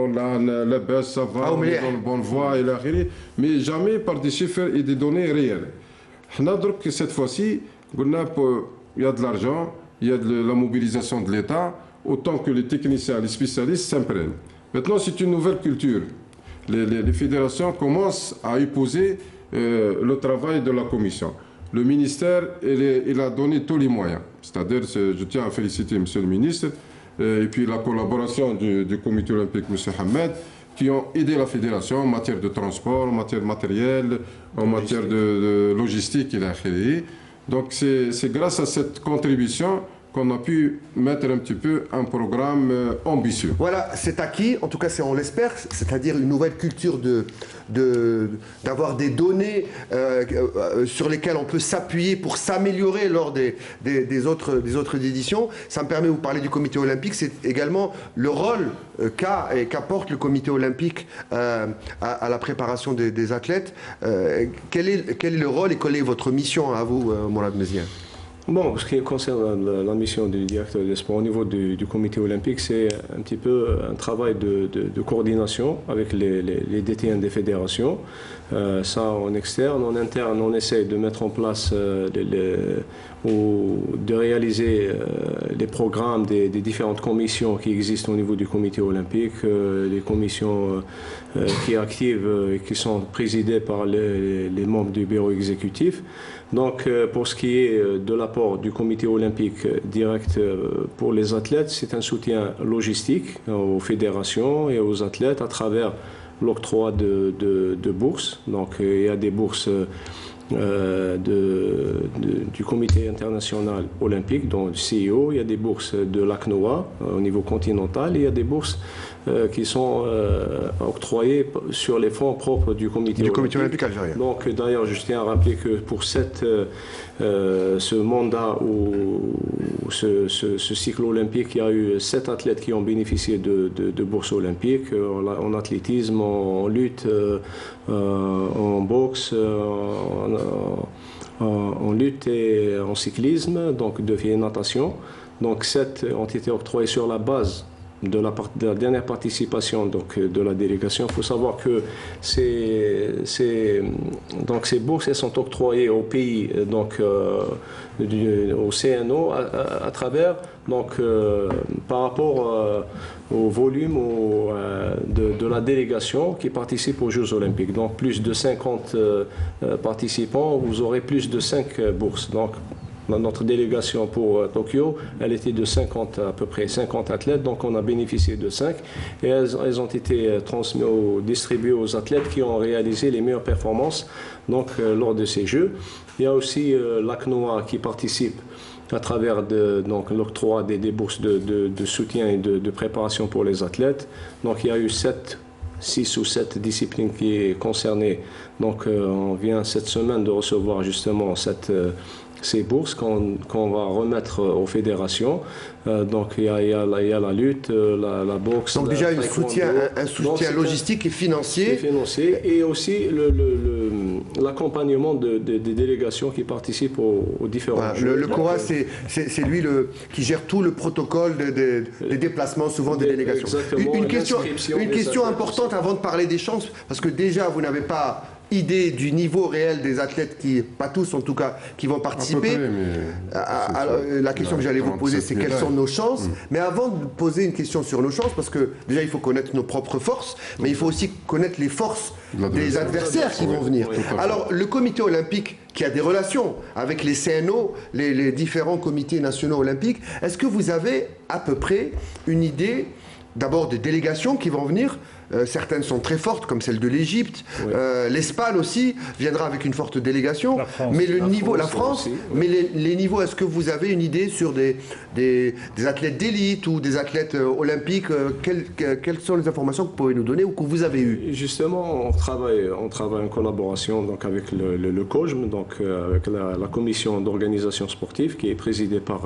لاباس سافا dans la bonne voie الى اخره, mais jamais par des chiffres et des données réelles. حنا درك cette fois-ci قلنا il y a de l'argent, il y a de la mobilisation de l'État, autant que les techniciens, les spécialistes s'imprègnent. Maintenant, c'est une nouvelle culture. Les fédérations commencent à épouser le travail de la commission. Le ministère, il a donné tous les moyens. C'est-à-dire, je tiens à féliciter M. le ministre, et puis la collaboration du comité olympique, M. Hamed, qui ont aidé la fédération en matière de transport, en matière matérielle, en matière de logistique et d'accueil. Donc c'est grâce à cette contribution qu'on a pu mettre un petit peu un programme ambitieux. Voilà, c'est acquis, en tout cas on l'espère, c'est-à-dire une nouvelle culture d'avoir des données sur lesquelles on peut s'appuyer pour s'améliorer lors des autres éditions. Ça me permet de vous parler du comité olympique, c'est également le rôle qu'apporte le comité olympique à la préparation des athlètes. Quel est le rôle et quelle est votre mission à vous, Mourad Mezien? Bon, ce qui concerne la mission du directeur des sports au niveau du comité olympique, c'est un petit peu un travail de coordination avec les DT1 des fédérations. Ça en externe, en interne, on essaie de mettre en place ou de réaliser les programmes des différentes commissions qui existent au niveau du comité olympique, les commissions qui activent et qui sont présidées par les membres du bureau exécutif. Donc, pour ce qui est de l'apport du comité olympique direct pour les athlètes, c'est un soutien logistique aux fédérations et aux athlètes à travers l'octroi de bourses. Donc, il y a des bourses du comité international olympique, dont le CIO, il y a des bourses de l'ACNOA au niveau continental, et il y a des bourses qui sont octroyées sur les fonds propres du comité olympique algérien. Donc d'ailleurs, je tiens à rappeler que pour ce mandat ou ce cycle olympique, il y a eu 7 athlètes qui ont bénéficié de bourses olympiques en athlétisme, en lutte, en boxe, en lutte et en cyclisme, donc de natation. Donc 7 ont été octroyés sur la base de la dernière participation donc, de la délégation. Il faut savoir que ces bourses elles sont octroyées au pays, donc, au CNO, à travers, donc, par rapport au volume de la délégation qui participe aux Jeux Olympiques. Donc plus de 50 participants, vous aurez plus de 5 bourses. Donc, notre délégation pour Tokyo, elle était de 50, à peu près 50 athlètes, donc on a bénéficié de 5 et elles ont été distribuées aux athlètes qui ont réalisé les meilleures performances donc, lors de ces Jeux. Il y a aussi l'ACNOA qui participe à travers l'octroi des bourses de soutien et de préparation pour les athlètes. Donc il y a eu 6 ou 7 disciplines qui est concernées. Donc on vient cette semaine de recevoir justement ces bourses qu'on va remettre aux fédérations. Donc il y a la lutte, la boxe. Donc déjà un soutien logistique et financier. Et aussi l'accompagnement des délégations qui participent aux différents Jeux. Le COA, c'est lui qui gère tout le protocole des déplacements, souvent des délégations. Exactement. Une question importante avant de parler des chances, parce que déjà vous n'avez pas idée du niveau réel des athlètes pas tous en tout cas, qui vont participer. La question que j'allais vous poser, c'est quelles sont nos chances. Mais avant de poser une question sur nos chances, parce que déjà il faut connaître nos propres forces, mais il faut aussi connaître les forces des adversaires qui vont venir. Alors le comité olympique qui a des relations avec les CNO, les différents comités nationaux olympiques, est-ce que vous avez à peu près une idée d'abord des délégations qui vont venir? Certaines sont très fortes, comme celle de l'Égypte. Oui. L'Espagne aussi viendra avec une forte délégation. La France. Mais la France aussi, oui. Mais les niveaux, est-ce que vous avez une idée sur des athlètes d'élite ou des athlètes olympiques? Quelles sont les informations que vous pouvez nous donner ou que vous avez eues? Justement, on travaille en collaboration donc, avec le COJM, donc avec la commission d'organisation sportive qui est présidée par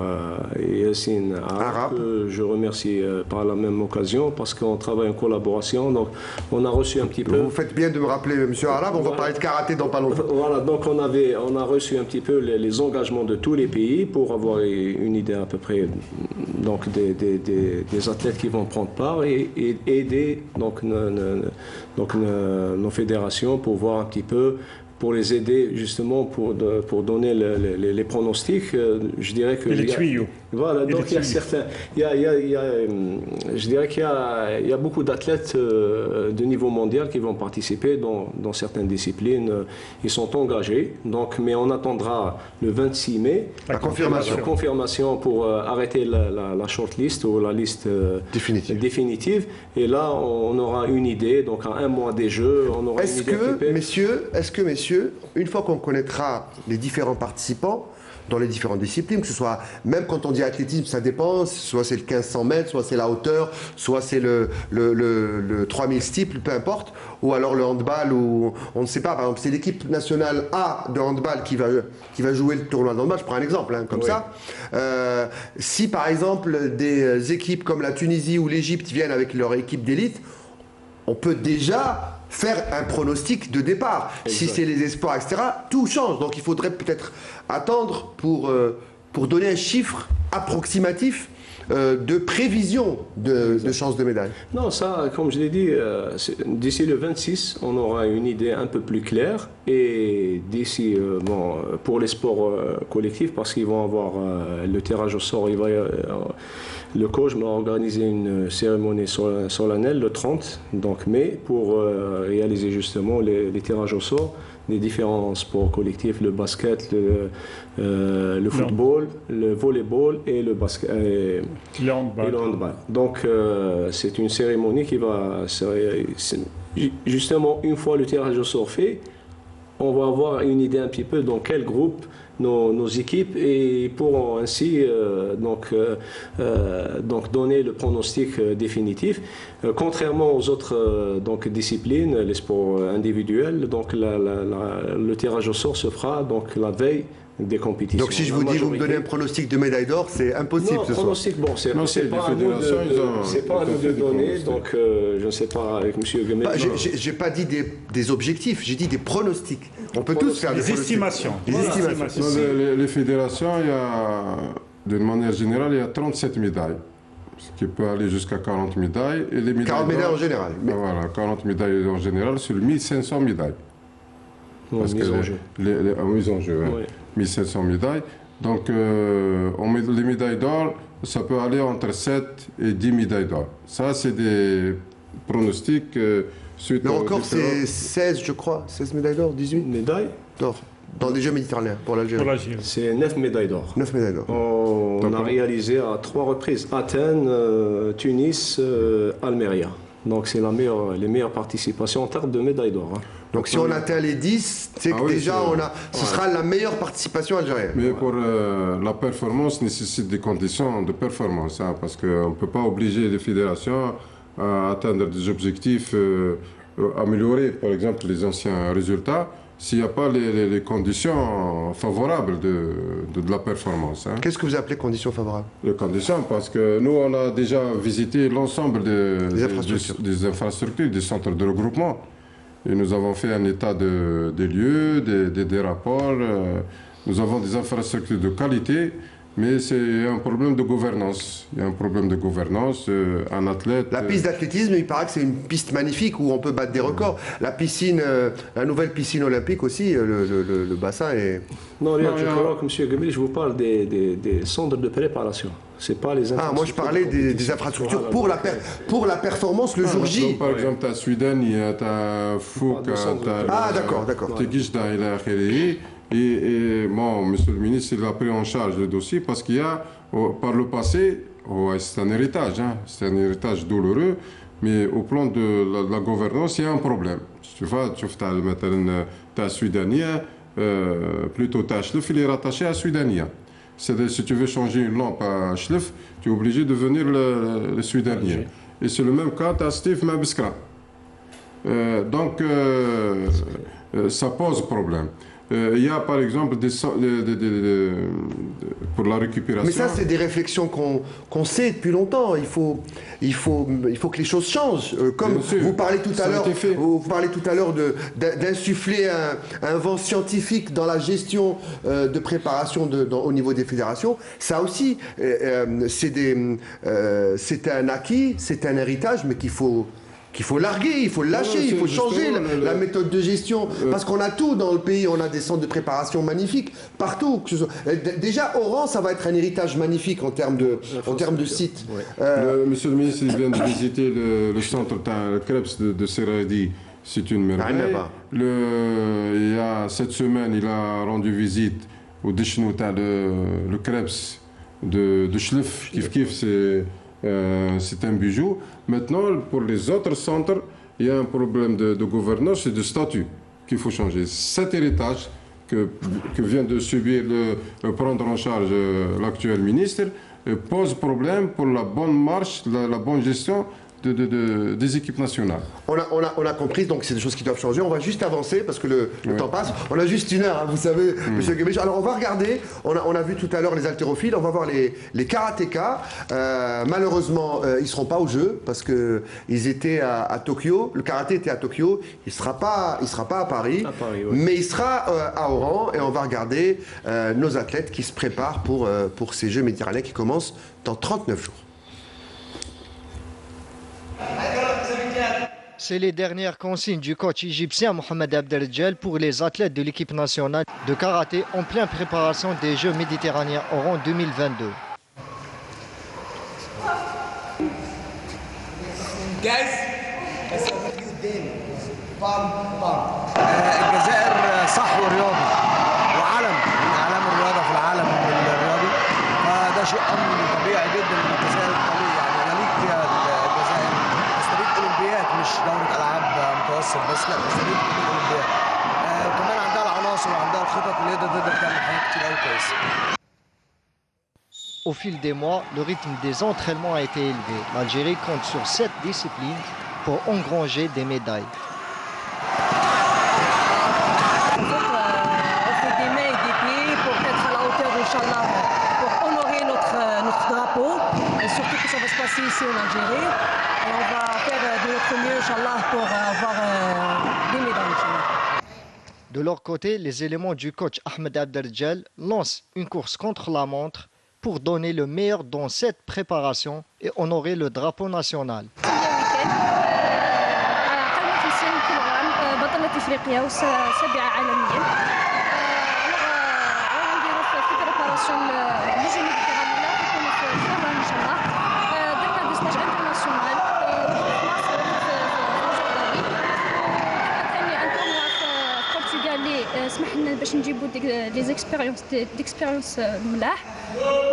Yassine Arab, que je remercie par la même occasion parce qu'on travaille en collaboration. Donc, on a reçu un petit peu... Vous faites bien de me rappeler, M. Arab, on va parler de karaté dans pas longtemps. Voilà, donc on a reçu un petit peu les engagements de tous les pays pour avoir une idée à peu près donc, des athlètes qui vont prendre part et aider donc, nos fédérations pour voir un petit peu, pour les aider justement pour donner les pronostics. Je dirais que... Et les tuyaux. Voilà, donc il y a certains... je dirais qu'il y a beaucoup d'athlètes de niveau mondial qui vont participer dans certaines disciplines. Ils sont engagés, donc, mais on attendra le 26 mai la confirmation pour arrêter la shortlist ou la liste définitive. Et là, on aura une idée, donc à un mois des Jeux, on aura une idée. Est-ce que, messieurs, une fois qu'on connaîtra les différents participants, dans les différentes disciplines, que ce soit, même quand on dit athlétisme, ça dépend, soit c'est le 1500 mètres, soit c'est la hauteur, soit c'est le 3000 steeple, peu importe, ou alors le handball, ou on ne sait pas, par exemple, c'est l'équipe nationale A de handball qui va jouer le tournoi de handball, je prends un exemple, hein, comme ça. Si par exemple des équipes comme la Tunisie ou l'Égypte viennent avec leur équipe d'élite, on peut déjà faire un pronostic de départ. Exact. Si c'est les espoirs, etc., tout change. Donc il faudrait peut-être attendre pour donner un chiffre approximatif de prévision de chances de médaille. Non, ça, comme je l'ai dit, d'ici le 26, on aura une idée un peu plus claire. Et d'ici, pour les sports collectifs, parce qu'ils vont avoir le tirage au sort, le coach m'a organisé une cérémonie solennelle le 30 donc mai pour réaliser justement les tirages au sort des différents sports collectifs, le basket, le football, le volleyball et le basket et le handball. Donc c'est une cérémonie qui va justement une fois le tirage au sort fait, on va avoir une idée un petit peu dans quel groupe nos équipes et pourront ainsi donc donner le pronostic définitif. Contrairement aux autres disciplines, les sports individuels, donc le tirage au sort se fera donc la veille des compétitions. Donc si je vous dis, vous me donnez un pronostic de médaille d'or, c'est impossible ce soir. Pronostic, bon, c'est pas à nous de donner, donc je ne sais pas avec M. Guemet. J'ai pas dit des objectifs, j'ai dit des pronostics. On peut tous faire des estimations. Les fédérations, d'une manière générale, il y a 37 médailles. ce qui peut aller jusqu'à 40 médailles. Et les médailles 40 médailles en général. Voilà, 40 médailles en général sur 1500 médailles. Parce mise en jeu. Mise en jeu, ouais. 1700 médailles. Donc, les médailles d'or, ça peut aller entre 7 et 10 médailles d'or. Ça, c'est des pronostics suite Le record, c'est 16, je crois. 16 médailles d'or, 18 médailles d'or. Dans les Jeux méditerranéens, pour l'Algérie. C'est 9 médailles d'or. 9 médailles d'or. On a réalisé à 3 reprises Athènes, Tunis, Almeria. Donc, c'est les meilleures participations en termes de médailles d'or. Hein. Donc si on atteint les 10, c'est que déjà ce sera la meilleure participation algérienne. Mais pour la performance nécessite des conditions de performance, hein, parce qu'on ne peut pas obliger les fédérations à atteindre des objectifs, améliorer par exemple les anciens résultats, s'il n'y a pas les conditions favorables de la performance. Hein. Qu'est-ce que vous appelez conditions favorables? Les conditions, parce que nous on a déjà visité l'ensemble des infrastructures, des centres de regroupement. Et nous avons fait un état des lieux, des rapports. Nous avons des infrastructures de qualité, mais c'est un problème de gouvernance. Il y a un problème de gouvernance. Un athlète... La piste d'athlétisme, il paraît que c'est une piste magnifique où on peut battre des records. La piscine, la nouvelle piscine olympique aussi, le bassin est... Non, je crois que M. Gemil, je vous parle des centres de préparation. C'est pas les infrastructures. Ah, moi je parlais des infrastructures pour la performance le jour J. Par exemple, tu as Sweden, tu as Fouk, tu as... Ah, d'accord. Et bon, monsieur le ministre, il a pris en charge le dossier parce qu'il y a, par le passé, c'est un héritage, hein, c'est un héritage douloureux, mais au plan de la gouvernance, il y a un problème. Tu vois, tu as Sudanien, plutôt tu as Schlef, il est rattaché à Sudanien. C'est-à-dire, si tu veux changer une lampe à Schlef, tu es obligé de venir le Sudanien. Et c'est le même cas, tu as Steve Mabiskra. Donc, ça pose problème. Il y a par exemple pour la récupération. Mais ça, c'est des réflexions qu'on sait depuis longtemps. Il faut que les choses changent. Comme vous parlez tout à l'heure d'insuffler un vent scientifique dans la gestion de préparation au niveau des fédérations. Ça aussi, c'est un acquis, c'est un héritage, mais qu'il faut larguer, il faut lâcher, il faut changer la méthode de gestion. Parce qu'on a tout dans le pays, on a des centres de préparation magnifiques, partout. Déjà, Oran, ça va être un héritage magnifique en termes de sites. Monsieur le ministre, il vient de visiter le centre le Krebs de Serradi. C'est une merveille. Il y a cette semaine, il a rendu visite au Dishnouta, le Krebs de Schlef, c'est un bijou. Maintenant, pour les autres centres, il y a un problème de gouvernance et de statut qu'il faut changer. Cet héritage que vient de subir, prendre en charge l'actuel ministre, pose problème pour la bonne marche, la bonne gestion des équipes nationales. On a compris, donc c'est des choses qui doivent changer. On va juste avancer parce que le temps passe. On a juste 1 heure, hein, vous savez, Monsieur Gemich. Alors on va regarder, on a vu tout à l'heure les haltérophiles, on va voir les karatékas. Malheureusement, ils ne seront pas au jeu parce qu'ils étaient à Tokyo. Le karaté était à Tokyo. Il ne sera pas à Paris, mais il sera à Oran et on va regarder nos athlètes qui se préparent pour ces Jeux méditerranéens qui commencent dans 39 jours. C'est les dernières consignes du coach égyptien Mohamed Abdelrajal pour les athlètes de l'équipe nationale de karaté en pleine préparation des Jeux méditerranéens Oran 2022. الجزائر صحو رياضي وعلم من اعلام الرياضه في العالم الرياضي فده شيء امر طبيعي جدا ان الجزائر يعني يليق فيها الجزائر تستضيف اولمبياد مش دوره العاب متوسط بس لا تستضيف اولمبياد وكمان عندها العناصر وعندها الخطط اللي تقدر تعمل حاجات كتير قوي كويسه. Au fil des mois, le rythme des entraînements a été élevé. L'Algérie compte sur 7 disciplines pour engranger des médailles. On fait des mains et des pieds pour être à la hauteur, Inch'Allah, pour honorer notre drapeau, et surtout que ça va se passer ici en Algérie. Et on va faire de notre mieux, Inch'Allah, pour avoir des médailles, Inch'Allah. De leur côté, les éléments du coach Ahmed Abdelrajal lancent une course contre la montre pour donner le meilleur dans cette préparation et honorer le drapeau national. سمح لنا باش نجيبوا لي زيكسبيريونس ملاح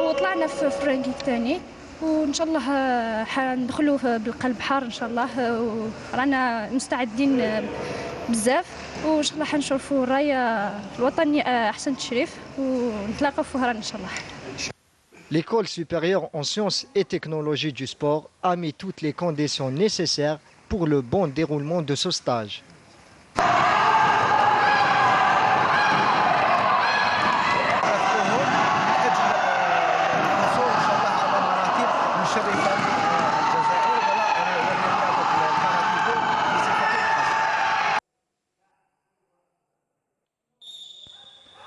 وطلعنا في الرانكينغ الثاني وان شاء الله حندخلوا بالقلب حار ان شاء الله ورانا مستعدين بزاف وان شاء الله حنشوفوا الرايه الوطنيه احسن تشريف ونتلاقاو في وهران ان شاء الله. L'école supérieure en sciences et technologies du sport a mis toutes les conditions nécessaires pour le bon déroulement de ce stage.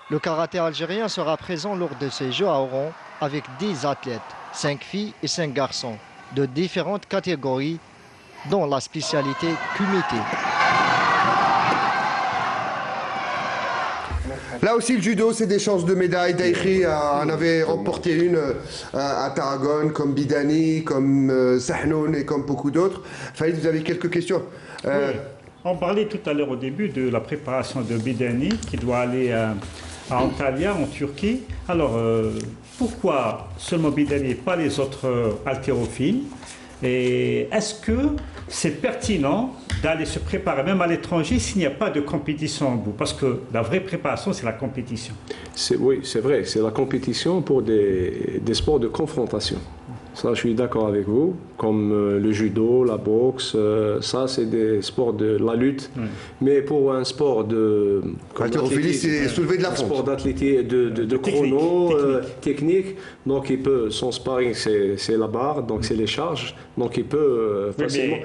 Le karaté algérien sera présent lors de ces Jeux à Oran avec 10 athlètes, 5 filles et 5 garçons, de différentes catégories, dont la spécialité kumité. Là aussi, le judo, c'est des chances de médaille. Daïkhi en avait remporté une à Tarragone, comme Bidani, comme Sahnoun et comme beaucoup d'autres. Faïd, vous avez quelques questions Oui. On parlait tout à l'heure au début de la préparation de Bidani qui doit aller à Antalya, en Turquie. Alors, pourquoi seulement Bidani et pas les autres haltérophiles? Et est-ce que c'est pertinent d'aller se préparer même à l'étranger s'il n'y a pas de compétition en bout? Parce que la vraie préparation, c'est la compétition. Oui, c'est vrai, c'est la compétition pour des sports de confrontation. Ça, je suis d'accord avec vous. Comme le judo, la boxe, ça, c'est des sports de la lutte. Oui. Mais pour un sport de... Haltérophilie, c'est soulever de la fonte. Un sport d'athlétisme, de chrono, technique. Donc, il peut, son sparring, c'est la barre, donc c'est les charges. Donc, il peut facilement...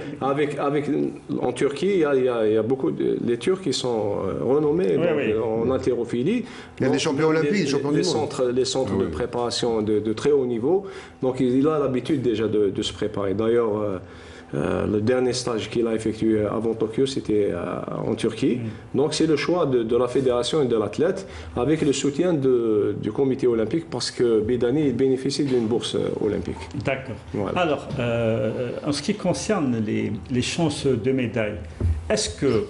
En Turquie, il y a beaucoup les Turcs qui sont renommés en haltérophilie. Il y a des champions olympiques, des champions du monde. Les centres de préparation de très haut niveau. Donc, il a l'habitude déjà de se préparer. D'ailleurs, le dernier stage qu'il a effectué avant Tokyo, c'était en Turquie. Donc, c'est le choix de la fédération et de l'athlète avec le soutien du comité olympique parce que Bidani bénéficie d'une bourse olympique. D'accord. Voilà. Alors, en ce qui concerne les chances de médaille, est-ce que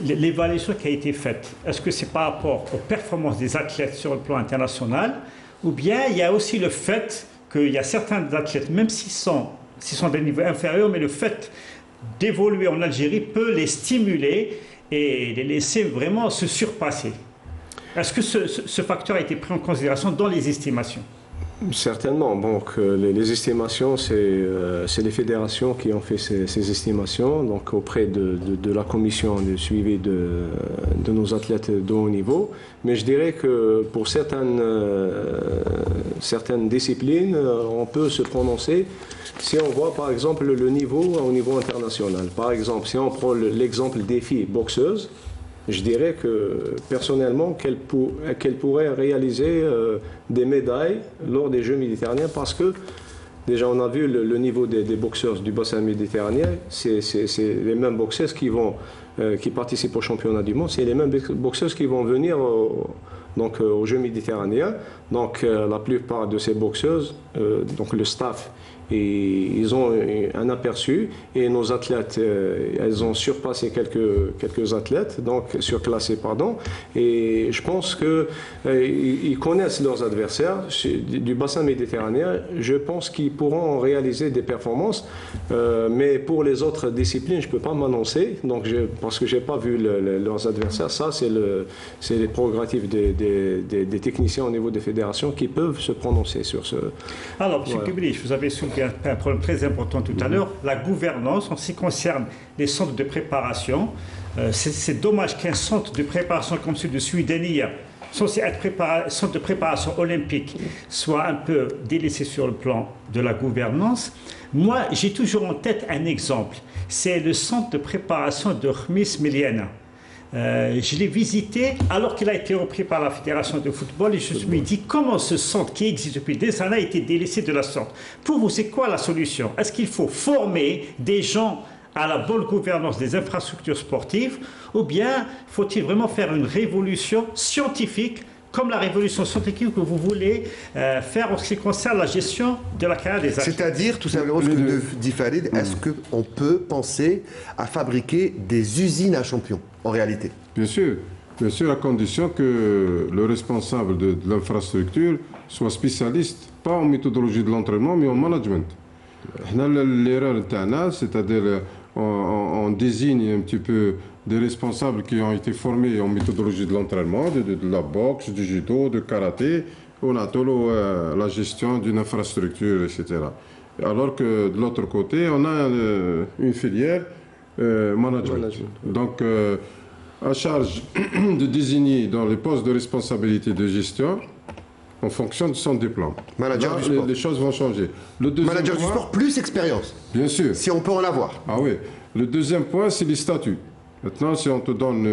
l'évaluation qui a été faite, est-ce que c'est par rapport aux performances des athlètes sur le plan international ou bien il y a aussi le fait qu'il y a certains athlètes, même s'ils sont d'un niveau inférieur, mais le fait d'évoluer en Algérie peut les stimuler et les laisser vraiment se surpasser. Est-ce que ce facteur a été pris en considération dans les estimations? Certainement. Donc, les estimations, c'est les fédérations qui ont fait ces estimations, donc auprès de la commission de suivi de nos athlètes de haut niveau. Mais je dirais que pour certaines disciplines, on peut se prononcer si on voit par exemple le niveau au niveau international. Par exemple, si on prend l'exemple des filles boxeuses, je dirais que personnellement qu'elle pourrait réaliser des médailles lors des Jeux méditerranéens parce que déjà on a vu le niveau des boxeurs du bassin méditerranéen, c'est les mêmes boxeuses qui participent au championnat du monde, c'est les mêmes boxeuses qui vont venir aux Jeux méditerranéens. Donc la plupart de ces boxeuses, donc le staff, et ils ont un aperçu et nos athlètes, elles ont surpassé quelques athlètes, donc surclassés, pardon. Et je pense qu'ils connaissent leurs adversaires du bassin méditerranéen. Je pense qu'ils pourront réaliser des performances, mais pour les autres disciplines, je ne peux pas m'annoncer, donc parce que je n'ai pas vu leurs adversaires. Ça, c'est les prérogatives des techniciens au niveau des fédérations qui peuvent se prononcer sur ce... Alors, M. Kiblich, vous avez soulevé un problème très important tout à l'heure, la gouvernance en ce qui concerne les centres de préparation. C'est dommage qu'un centre de préparation comme celui de Suidania, censé être centre de préparation olympique, soit un peu délaissé sur le plan de la gouvernance. Moi, j'ai toujours en tête un exemple, c'est le centre de préparation de Khmis Miliana. Je l'ai visité alors qu'il a été repris par la Fédération de football et je me suis dit comment ce centre qui existe depuis des années a été délaissé de la sorte. Pour vous, c'est quoi la solution? Est-ce qu'il faut former des gens à la bonne gouvernance des infrastructures sportives ou bien faut-il vraiment faire une révolution scientifique comme la révolution scientifique que vous voulez faire en ce qui concerne la gestion de la carrière des athlètes? C'est-à-dire, tout simplement, ce que dit Farid, est-ce qu'on peut penser à fabriquer des usines à champions, en réalité? Bien sûr, à condition que le responsable de l'infrastructure soit spécialiste, pas en méthodologie de l'entraînement, mais en management. L'erreur, c'est-à-dire on désigne un petit peu des responsables qui ont été formés en méthodologie de l'entraînement, de la boxe, du judo, de karaté, on a tout la gestion d'une infrastructure, etc. Alors que de l'autre côté, on a une filière management. Donc, à charge de désigner dans les postes de responsabilité de gestion en fonction de son diplôme. Manager du sport. Les choses vont changer. Manager du sport plus expérience. Bien sûr. Si on peut en avoir. Ah oui. Le deuxième point, c'est les statuts. Maintenant, si on te donne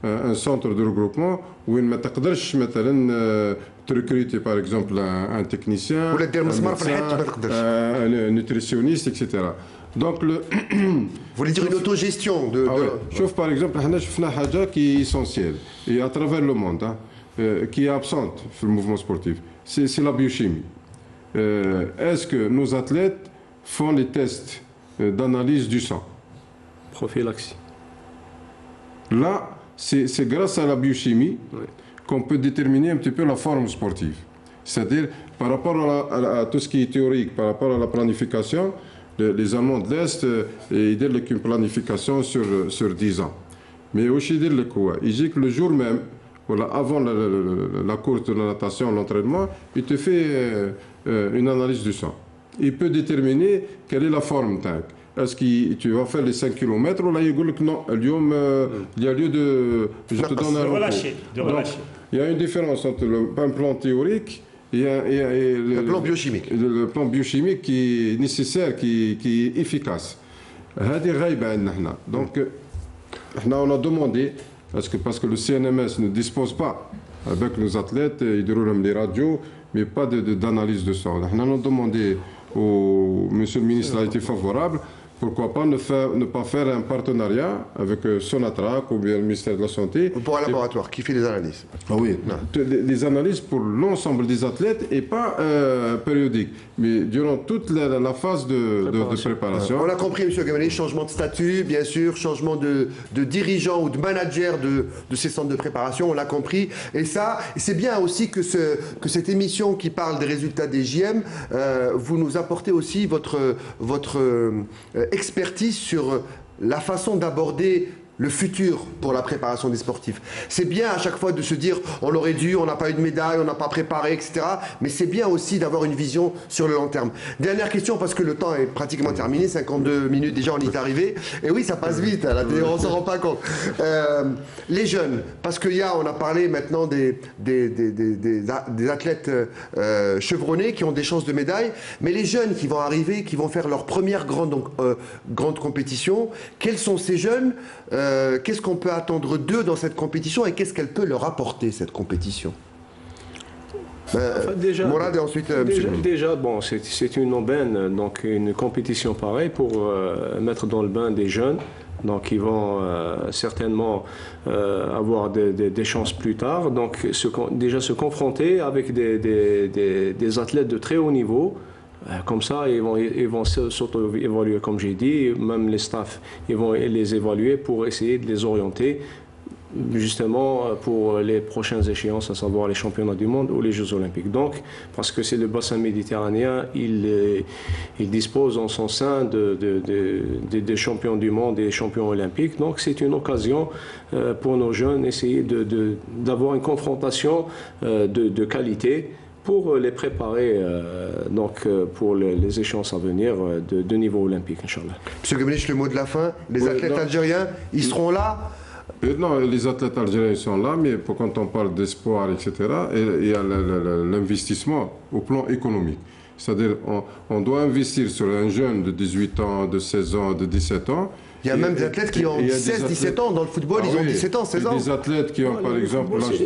un centre de regroupement où il ne te recruter par exemple un technicien, un médecin, un nutritionniste, etc. Donc, vous voulez dire une autogestion de... Sauf par exemple, on a une chose qui est essentielle et à travers le monde, qui est absente dans le mouvement sportif, c'est la biochimie. Est-ce que nos athlètes font les tests d'analyse du sang? Prophylaxie. Là, c'est grâce à la biochimie qu'on peut déterminer un petit peu la forme sportive. C'est-à-dire, par rapport à tout ce qui est théorique, par rapport à la planification, les Allemands de l'Est, ils donnent une planification sur 10 ans. Mais aussi, ils disent que le jour même, avant la course de la natation, l'entraînement, il te fait une analyse du sang. Il peut déterminer quelle est la forme. Est-ce que tu vas faire les 5 km ou là, il dit que non, il y a lieu de... Je te donne un repos. Il y a une différence entre un plan théorique et le plan biochimique. Le plan biochimique qui est nécessaire, qui est efficace. Donc, on a demandé, parce que le CNMS ne dispose pas, avec nos athlètes, ils déroulent les radios, mais pas d'analyse de sang. On a demandé monsieur le ministre a été favorable. Pourquoi pas ne pas faire un partenariat avec Sonatrach ou bien le ministère de la Santé. Pour un laboratoire qui fait des analyses. Ah oui, des analyses pour l'ensemble des athlètes et pas périodiques, mais durant toute la phase de préparation. On a compris, M. Gamani, changement de statut, bien sûr, changement de dirigeant ou de manager de ces centres de préparation, on l'a compris. Et ça, c'est bien aussi que cette émission qui parle des résultats des JM, vous nous apportez aussi votre expertise sur la façon d'aborder le futur pour la préparation des sportifs. C'est bien à chaque fois de se dire on aurait dû, on n'a pas eu de médaille, on n'a pas préparé, etc. Mais c'est bien aussi d'avoir une vision sur le long terme. Dernière question, parce que le temps est pratiquement terminé, 52 minutes déjà on y est arrivé. Et oui, ça passe vite, à la télé, on ne s'en rend pas compte. Les jeunes, parce on a parlé maintenant des athlètes chevronnés qui ont des chances de médaille, mais les jeunes qui vont arriver, qui vont faire leur première grande compétition, quels sont ces jeunes qu'est-ce qu'on peut attendre d'eux dans cette compétition et qu'est-ce qu'elle peut leur apporter, cette compétition? Mourad et ensuite déjà, bon, c'est une aubaine, donc une compétition pareille pour mettre dans le bain des jeunes. Donc ils vont certainement avoir des chances plus tard. Donc déjà se confronter avec des athlètes de très haut niveau. Comme ça, ils vont s'auto-évaluer, comme j'ai dit, même les staffs, ils vont les évaluer pour essayer de les orienter justement pour les prochaines échéances, à savoir les championnats du monde ou les Jeux olympiques. Donc, parce que c'est le bassin méditerranéen, il dispose en son sein des champions du monde et des champions olympiques. Donc, c'est une occasion pour nos jeunes d'essayer d'avoir une confrontation de qualité pour les préparer pour les échéances à venir de niveau olympique, Inch'Allah. Monsieur Gamenich, le mot de la fin, les athlètes algériens, ils seront là? Non, les athlètes algériens sont là, mais quand on parle d'espoir, etc., il y a l'investissement au plan économique. C'est-à-dire on doit investir sur un jeune de 18 ans, de 16 ans, de 17 ans, Il y a même des athlètes qui ont 16, 17 ans. Dans le football, ils ont 17 ans, 16 ans. Des athlètes qui ont, par exemple, l'âge...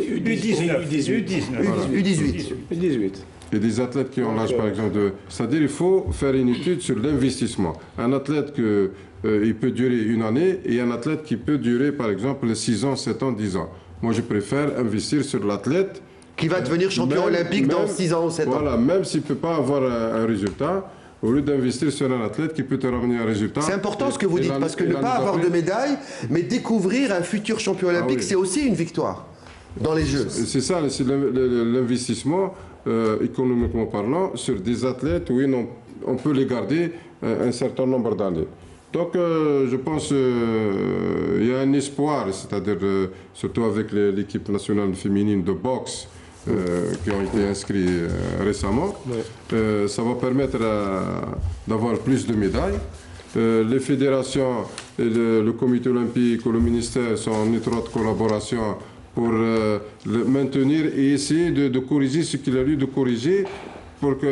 U18. Et des athlètes qui ont l'âge, par exemple, de... C'est-à-dire, il faut faire une étude sur l'investissement. Un athlète il peut durer une année et un athlète qui peut durer, par exemple, 6 ans, 7 ans, 10 ans. Moi, je préfère investir sur l'athlète... Qui va devenir champion olympique dans 6 ans ou 7 ans. Voilà, même s'il ne peut pas avoir un résultat, au lieu d'investir sur un athlète qui peut te ramener un résultat... C'est important ce que vous dites, parce que ne pas avoir de médaille, mais découvrir un futur champion olympique, c'est aussi une victoire dans les Jeux. C'est ça, c'est l'investissement, économiquement parlant, sur des athlètes où on peut les garder un certain nombre d'années. Donc, je pense qu'il y a un espoir, c'est-à-dire surtout avec l'équipe nationale féminine de boxe qui ont été inscrits récemment. Ça va permettre d'avoir plus de médailles. Les fédérations, et le comité olympique ou le ministère sont en étroite collaboration pour le maintenir et essayer de corriger ce qu'il a eu de corriger.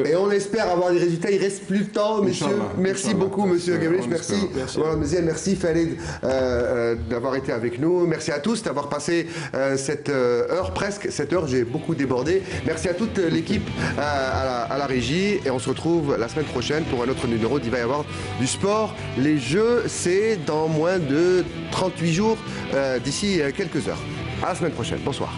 Et on espère avoir des résultats. Il ne reste plus de temps, messieurs. Merci beaucoup, monsieur Gabriel. Merci. Merci Khaled d'avoir été avec nous. Merci à tous d'avoir passé cette heure, presque cette heure. J'ai beaucoup débordé. Merci à toute l'équipe à la régie. Et on se retrouve la semaine prochaine pour un autre numéro d'Il va y avoir du sport. Les Jeux, c'est dans moins de 38 jours, d'ici quelques heures. À la semaine prochaine. Bonsoir.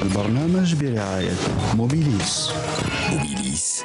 البرنامج برعاية موبيليس.